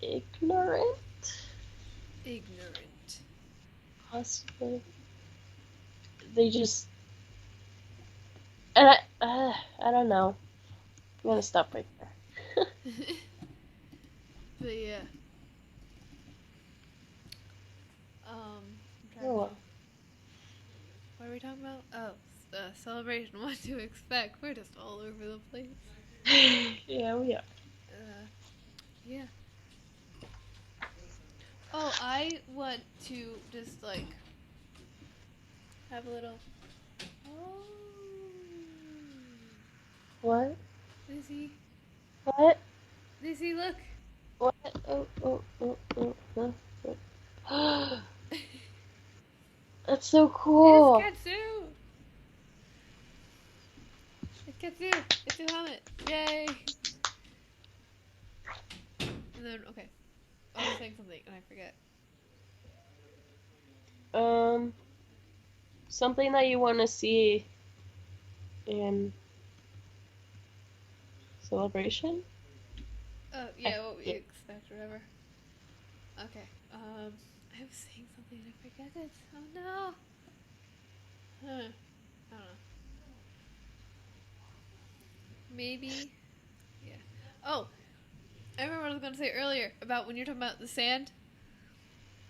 ignorant, Ignorant. possibly. They just, and I don't know. I'm gonna stop right there. But yeah. I'm trying Oh, to. well. What are we talking about? Oh, celebration. What to expect? We're just all over the place. Yeah, we are. Yeah. Oh, I want to just like have a little. Oh, What? Lizzie. What? Lizzie, look. What? Oh. That's so cool. It's Katsu. It's Katsu. It's a helmet. Yay. And then I was saying something and I forget. Something that you want to see in Celebration? Oh, yeah, what we expect, or whatever. Okay, I was saying something and I forget it. Oh no! I don't know. Maybe? Yeah. Oh! I remember what I was going to say earlier about when you're talking about the sand.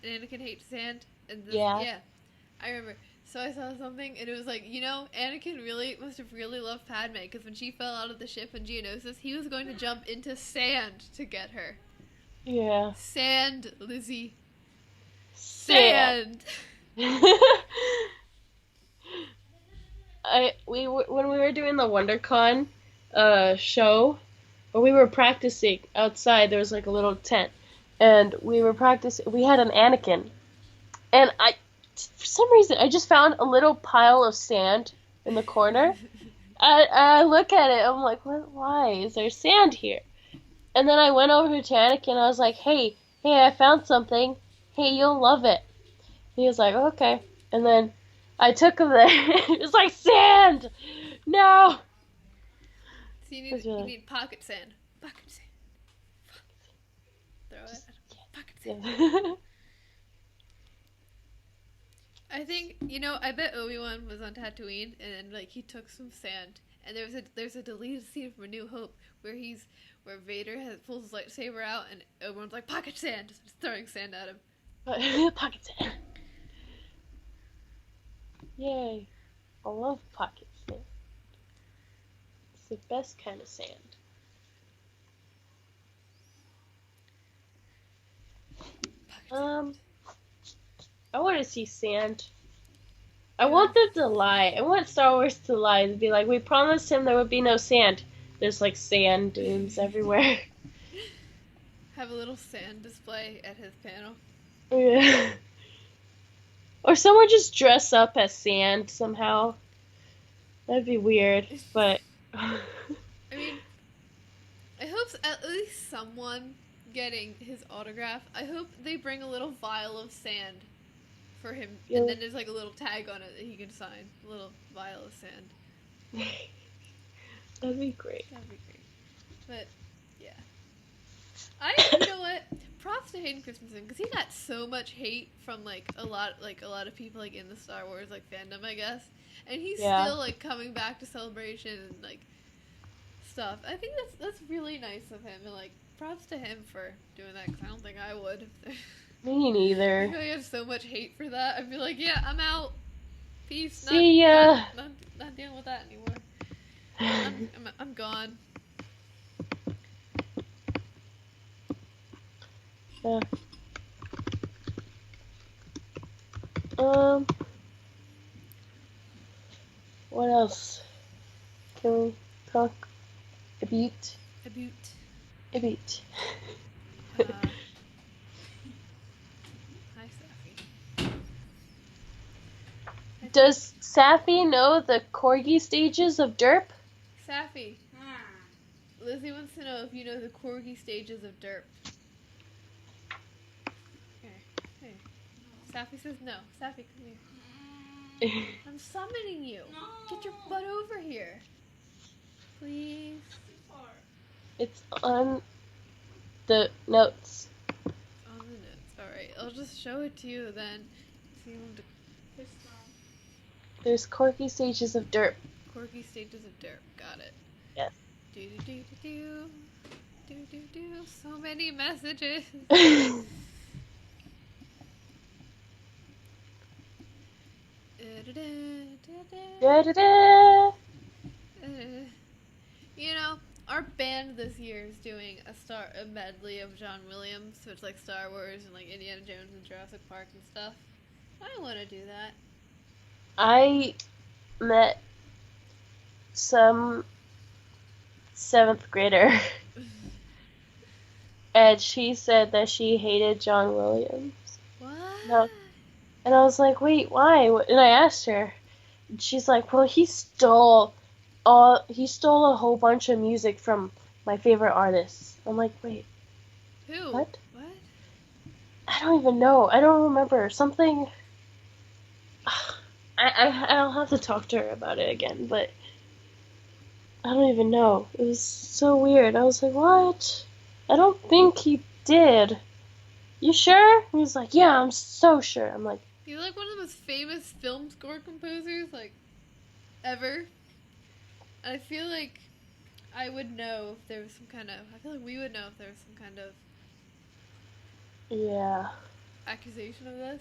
And Anakin hates sand. And Yeah. I remember. So I saw something and it was like, Anakin must have really loved Padme, because when she fell out of the ship in Geonosis, he was going to jump into sand to get her. Yeah. Sand, Lizzie. Sand. Sand. When we were doing the WonderCon show, or we were practicing outside, there was like a little tent, and we were practicing. We had an Anakin, and for some reason, I just found a little pile of sand in the corner. I look at it, I'm like, what? Why is there sand here? And then I went over to Anakin, and I was like, hey, I found something. Hey, you'll love it. He was like, okay. And then I took him there. It was like sand. No. So you That's need, really- you need pocket sand. Pocket sand. Throw it. Pocket sand. Yeah. I think I bet Obi-Wan was on Tatooine, and then like he took some sand, and there's a deleted scene from A New Hope where Vader pulls his lightsaber out, and Obi-Wan's like pocket sand, just throwing sand at him. Pocket sand. Yay. I love pocket sand. It's the best kind of sand. I want to see sand. I want them to lie. I want Star Wars to lie and be like, we promised him there would be no sand. There's like sand dunes everywhere. Have a little sand display at his panel. Yeah. Or someone just dress up as sand somehow. That'd be weird, but I mean, I hope at least someone getting his autograph. I hope they bring a little vial of sand for him, Yeah. and then there's like a little tag on it that he can sign. A little vial of sand. that'd be great. That'd be great. But yeah, you know what? Props to Hayden Christensen, because he got so much hate from a lot of people like in the Star Wars fandom, I guess, and he's Yeah. still coming back to Celebration and stuff. I think that's really nice of him, and props to him for doing that, because I don't think I would. Me I neither. feel like I have so much hate for that. I'd be like, yeah, I'm out. Peace. See ya. Not dealing with that anymore. I'm gone. Yeah. What else can we talk about? A boot. About. Hi, Safi. Does Safi know the corgi stages of derp? Safi. Lizzie wants to know if you know the corgi stages of derp. Hey. Safi says no. Safi, come here. I'm summoning you. Get your butt over here. Please. It's on the notes. On the notes. Alright, I'll just show it to you then. See when the There's corgi stages of derp. corgi stages of derp. Got it. Yes. Do do do do do do do do. So many messages. Da-da-da. You know, our band this year is doing a medley of John Williams, so it's Star Wars and Indiana Jones and Jurassic Park and stuff. I want to do that. I met some 7th grader, and she said that she hated John Williams. What? No. And I was like, wait, why? And I asked her, and she's like, well, he stole a whole bunch of music from my favorite artists. I'm like, wait, Who? What? What? I don't even know. I don't remember. Something. I'll have to talk to her about it again, but I don't even know. It was so weird. I was like, what? I don't think he did. You sure? He was like, yeah, I'm so sure. I'm like, You're one of the most famous film score composers, ever. I feel like I would know if there was some kind of. I feel like we would know if there was some kind of yeah. accusation of this.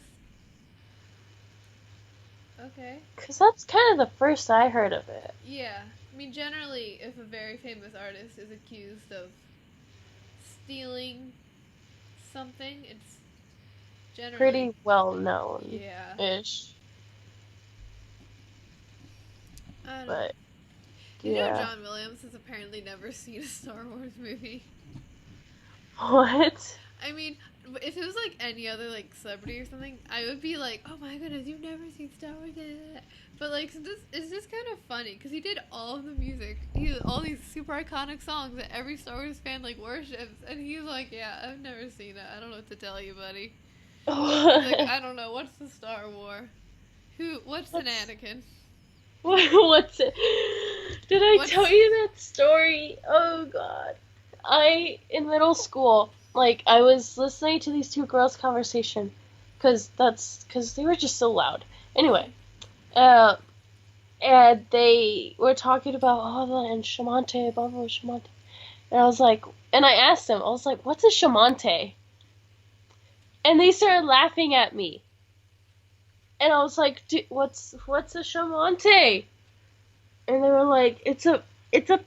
Okay. Because that's kind of the first I heard of it. Yeah. I mean, generally, if a very famous artist is accused of stealing something, it's Generally. pretty well known Yeah. ish. I don't know. But You know, yeah. John Williams has apparently never seen a Star Wars movie. What? I mean, if it was like any other like celebrity or something, I would be like, "Oh my goodness, you've never seen Star Wars!" But like, it's just kind of funny because he did all of the music, all these super iconic songs that every Star Wars fan like worships, and he's like, "Yeah, I've never seen it. I don't know what to tell you, buddy." He's like, "I don't know. What's the Star War? What's an What's- Anakin?" What's it? Did I What's- tell you that story? Oh god. In middle school, like, I was listening to these two girls' conversation, cause they were just so loud. Anyway, and they were talking about, and Shamante, blah, blah, blah, Shamante. And I was like, and I asked them, I was like, what's a Shamante? And they started laughing at me. And I was like, what's a Shamante? And they were like, it's a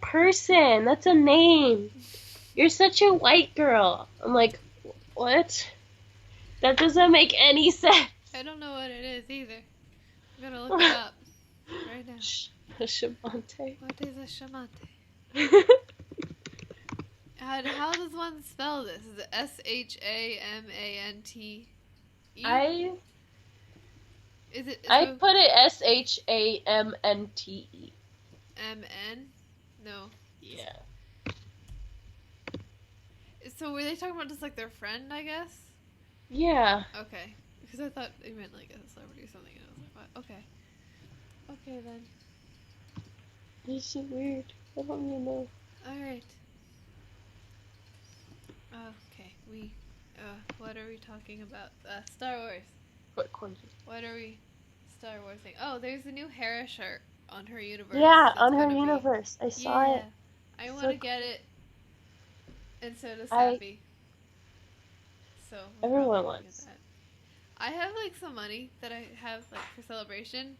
person. That's a name. You're such a white girl. I'm like, what? That doesn't make any sense. I don't know what it is either. I'm gonna look it up right now. A Shamante. What is a shamante? How does one spell this? Is it Shamante? Is it I put it Shamante. MN? No. Yeah. So were they talking about just like their friend, I guess? Yeah. Okay. Because I thought they meant like a celebrity or something, and I was like, what? Okay. Okay then. It's so weird. I don't even know. Alright. Okay, what are we talking about? Star Wars. What corner? What are we Star Wars thing? Oh, there's a new Hera shirt on her universe. Yeah, that's on her gonna be- universe. I saw it. I So want to cool. get it. And so does I- Sappy. So we're Everyone probably gonna wants. get that. I have like some money that I have like for celebration.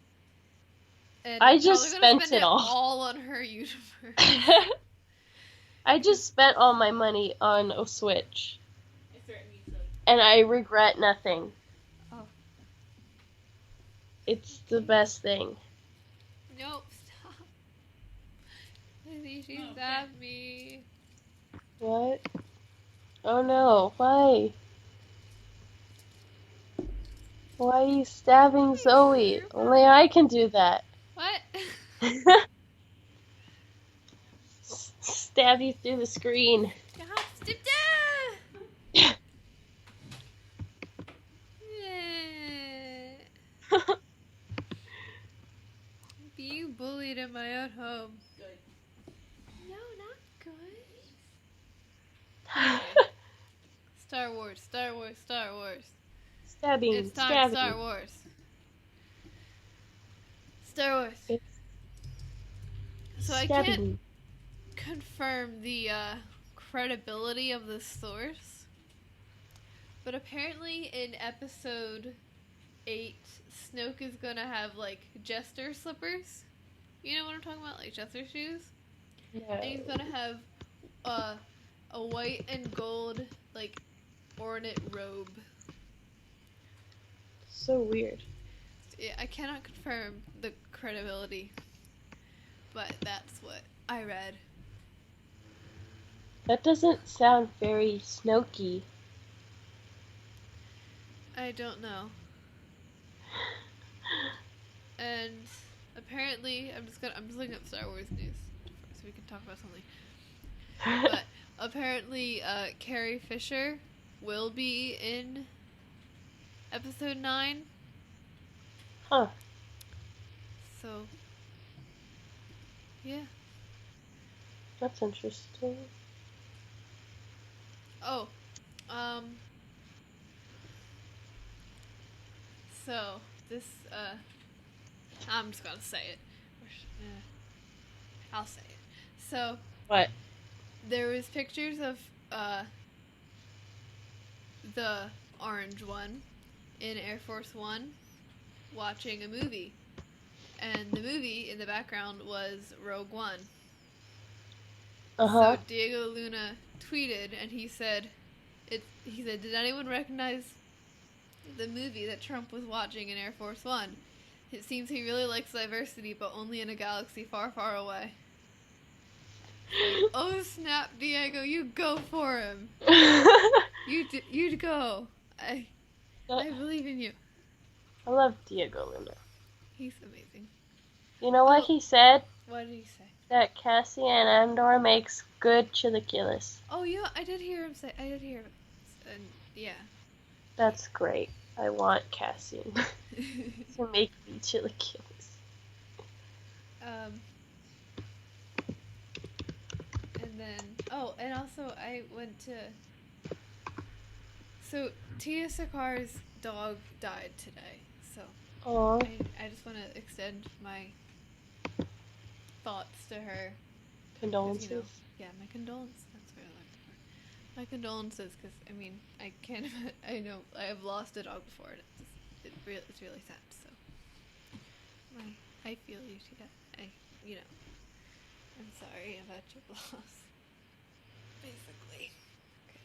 And I I'm just probably gonna spent spend it all. all on her universe. I just spent all my money on a Switch, I threatened you, so and I regret nothing. Oh. It's the best thing. Nope, stop. Lizzie, she Oh, okay. stabbed me. What? Oh no, why? Why are you stabbing Zoe? You're Only I can do that. What? Stab you through the screen. God, stop that! Yeah. Being bullied in my own home. good. No, not good. Star Wars, Star Wars, Star Wars. Stabbing, It's time stabbing. Star Wars. Star Wars. It's So I stabbing. can't confirm the credibility of the source, but apparently in episode 8, Snoke is gonna have like jester slippers. You know what I'm talking about, like jester shoes. And he's No. gonna have a white and gold like ornate robe. So weird. Yeah, I cannot confirm the credibility, but that's what I read. That doesn't sound very Snokey. I don't know. And apparently, I'm just looking up Star Wars news so we can talk about something. But apparently, Carrie Fisher will be in episode 9. Huh. So, yeah. That's interesting. Oh, so this, I'm just gonna say it. I'll say it. So, What? there was pictures of, the orange one in Air Force One watching a movie. And the movie in the background was Rogue One. Uh-huh. So Diego Luna tweeted and he said, did anyone recognize the movie that Trump was watching in Air Force One. It seems he really likes diversity, but only in a galaxy far, far away. Like, oh snap, Diego, you go for him. You go. I believe in you. I love Diego Luna. He's amazing. You know what he said? What did he say? That Cassian Andor makes good chilaquiles. Oh, yeah, I did hear him say. I did hear him. And yeah. That's great. I want Cassian to make me chilaquiles. And then and also I went to. So Tia Sakar's dog died today. So Oh, I just want to extend my thoughts to her. condolences. You know, yeah, my condolences. That's what I like for. My condolences, because I mean, I can't. I know I have lost a dog before, and it's really sad. So, I feel you, Tia. I'm sorry about your loss. Basically. Okay.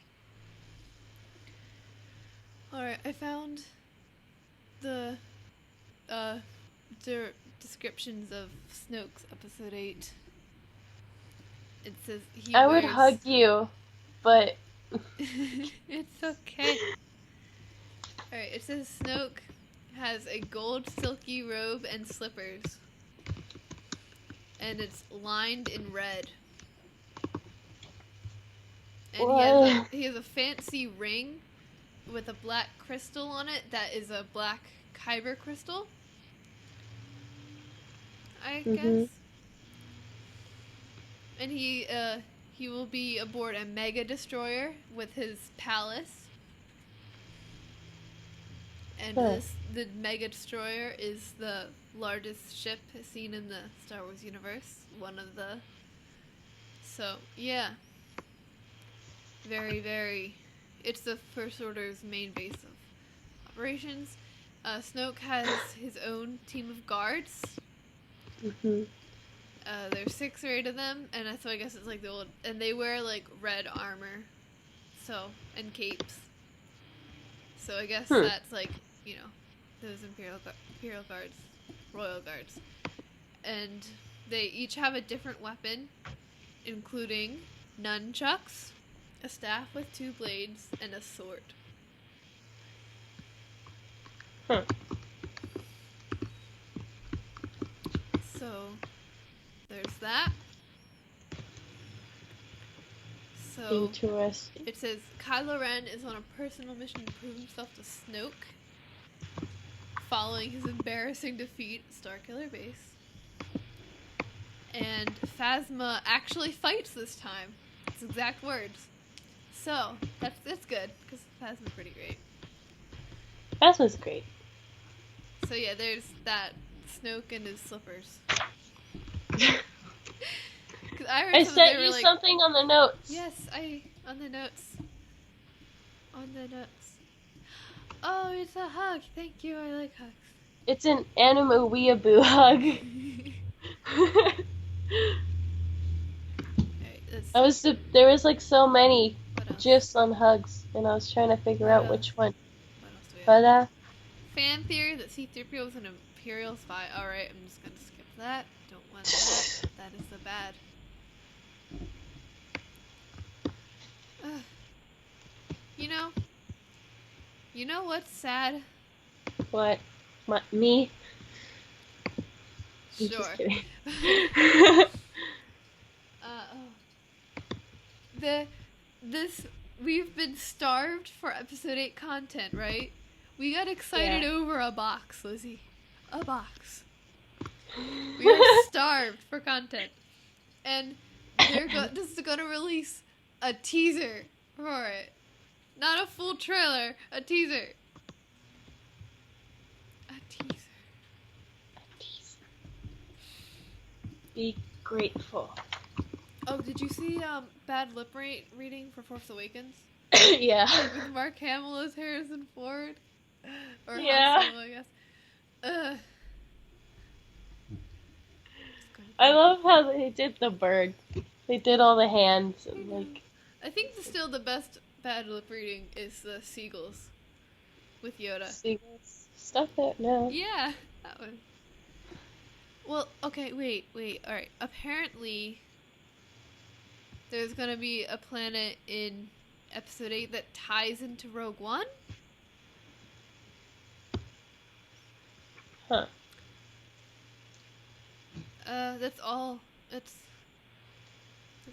All right, I found the descriptions of Snoke's episode 8. It says I would hug you, but it's okay. Alright, it says Snoke has a gold silky robe and slippers. And it's lined in red. And he has a fancy ring with a black crystal on it that is a black kyber crystal. I guess. And he will be aboard a mega destroyer with his palace. And the mega destroyer is the largest ship seen in the Star Wars universe. So yeah, very, very. It's the First Order's main base of operations. Snoke has his own team of guards. There's 6 or 8 of them, and so I guess it's like the old, and they wear like red armor, and capes. So I guess that's like, those Imperial guards, Royal guards, and they each have a different weapon, including nunchucks, a staff with 2 blades, and a sword. So there's that. So interesting. it says Kylo Ren is on a personal mission to prove himself to Snoke, following his embarrassing defeat at Starkiller Base. And Phasma actually fights this time. It's exact words. So that's good, because Phasma's pretty great. Phasma's great. So yeah, there's that Snoke and his slippers. I sent you something on the notes. Yes, on the notes. Oh, it's a hug. Thank you. I like hugs. It's an Animu Weeaboo hug. Alright, there was like so many gifs on hugs, and I was trying to figure out which one. What else do we have? But Fan theory that C-3PO was an Imperial spy. Alright, I'm just gonna skip that. Don't want that. That is the bad. You know what's sad? what? Me? I'm Sure. just kidding. We've been starved for episode 8 content, right? We got excited over a box, Lizzie. A box. We are starved for content. And they're just gonna release a teaser for it. Not a full trailer, a teaser. A teaser. Be grateful. Oh, did you see bad lip reading for Force Awakens? Yeah. With Mark Hamill as Harrison Ford? Or Yeah. Han Solo, I guess. I love how they did the bird. They did all the hands and like. I think still the best bad lip reading is the seagulls. with Yoda. Seagulls. Stuff it now. Yeah, that one. Well, okay, wait. Alright. Apparently, there's gonna be a planet in episode 8 that ties into Rogue One? Huh. That's all. That's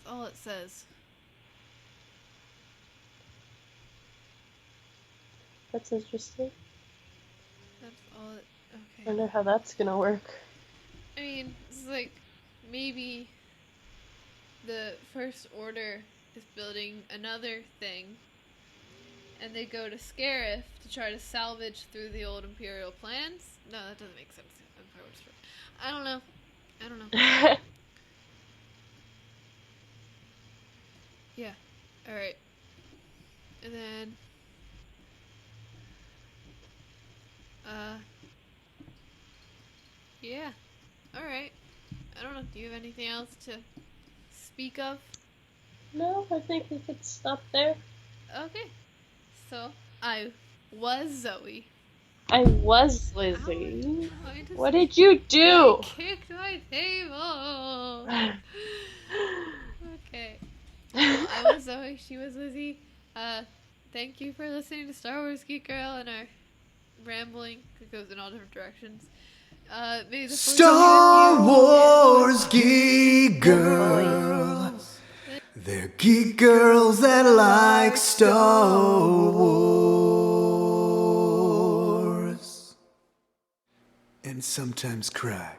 all it says. That's interesting. That's all it. I Okay. wonder how that's gonna work. I mean, it's like maybe the First Order is building another thing, and they go to Scarif to try to salvage through the old Imperial plans. No, that doesn't make sense. I don't know. Yeah. All right. And then, yeah. All right. I don't know. Do you have anything else to speak of? No, I think we could stop there. Okay. So, I was Zoe. I was Lizzie. Ow, I just What did you do? I kicked my table. Okay. Well, I was Zoe. She was Lizzie. Thank you for listening to Star Wars Geek Girl and our rambling. It goes in all different directions. May the force be Star with you. Wars geek girls. They're geek girls that like Star Wars. And sometimes cry.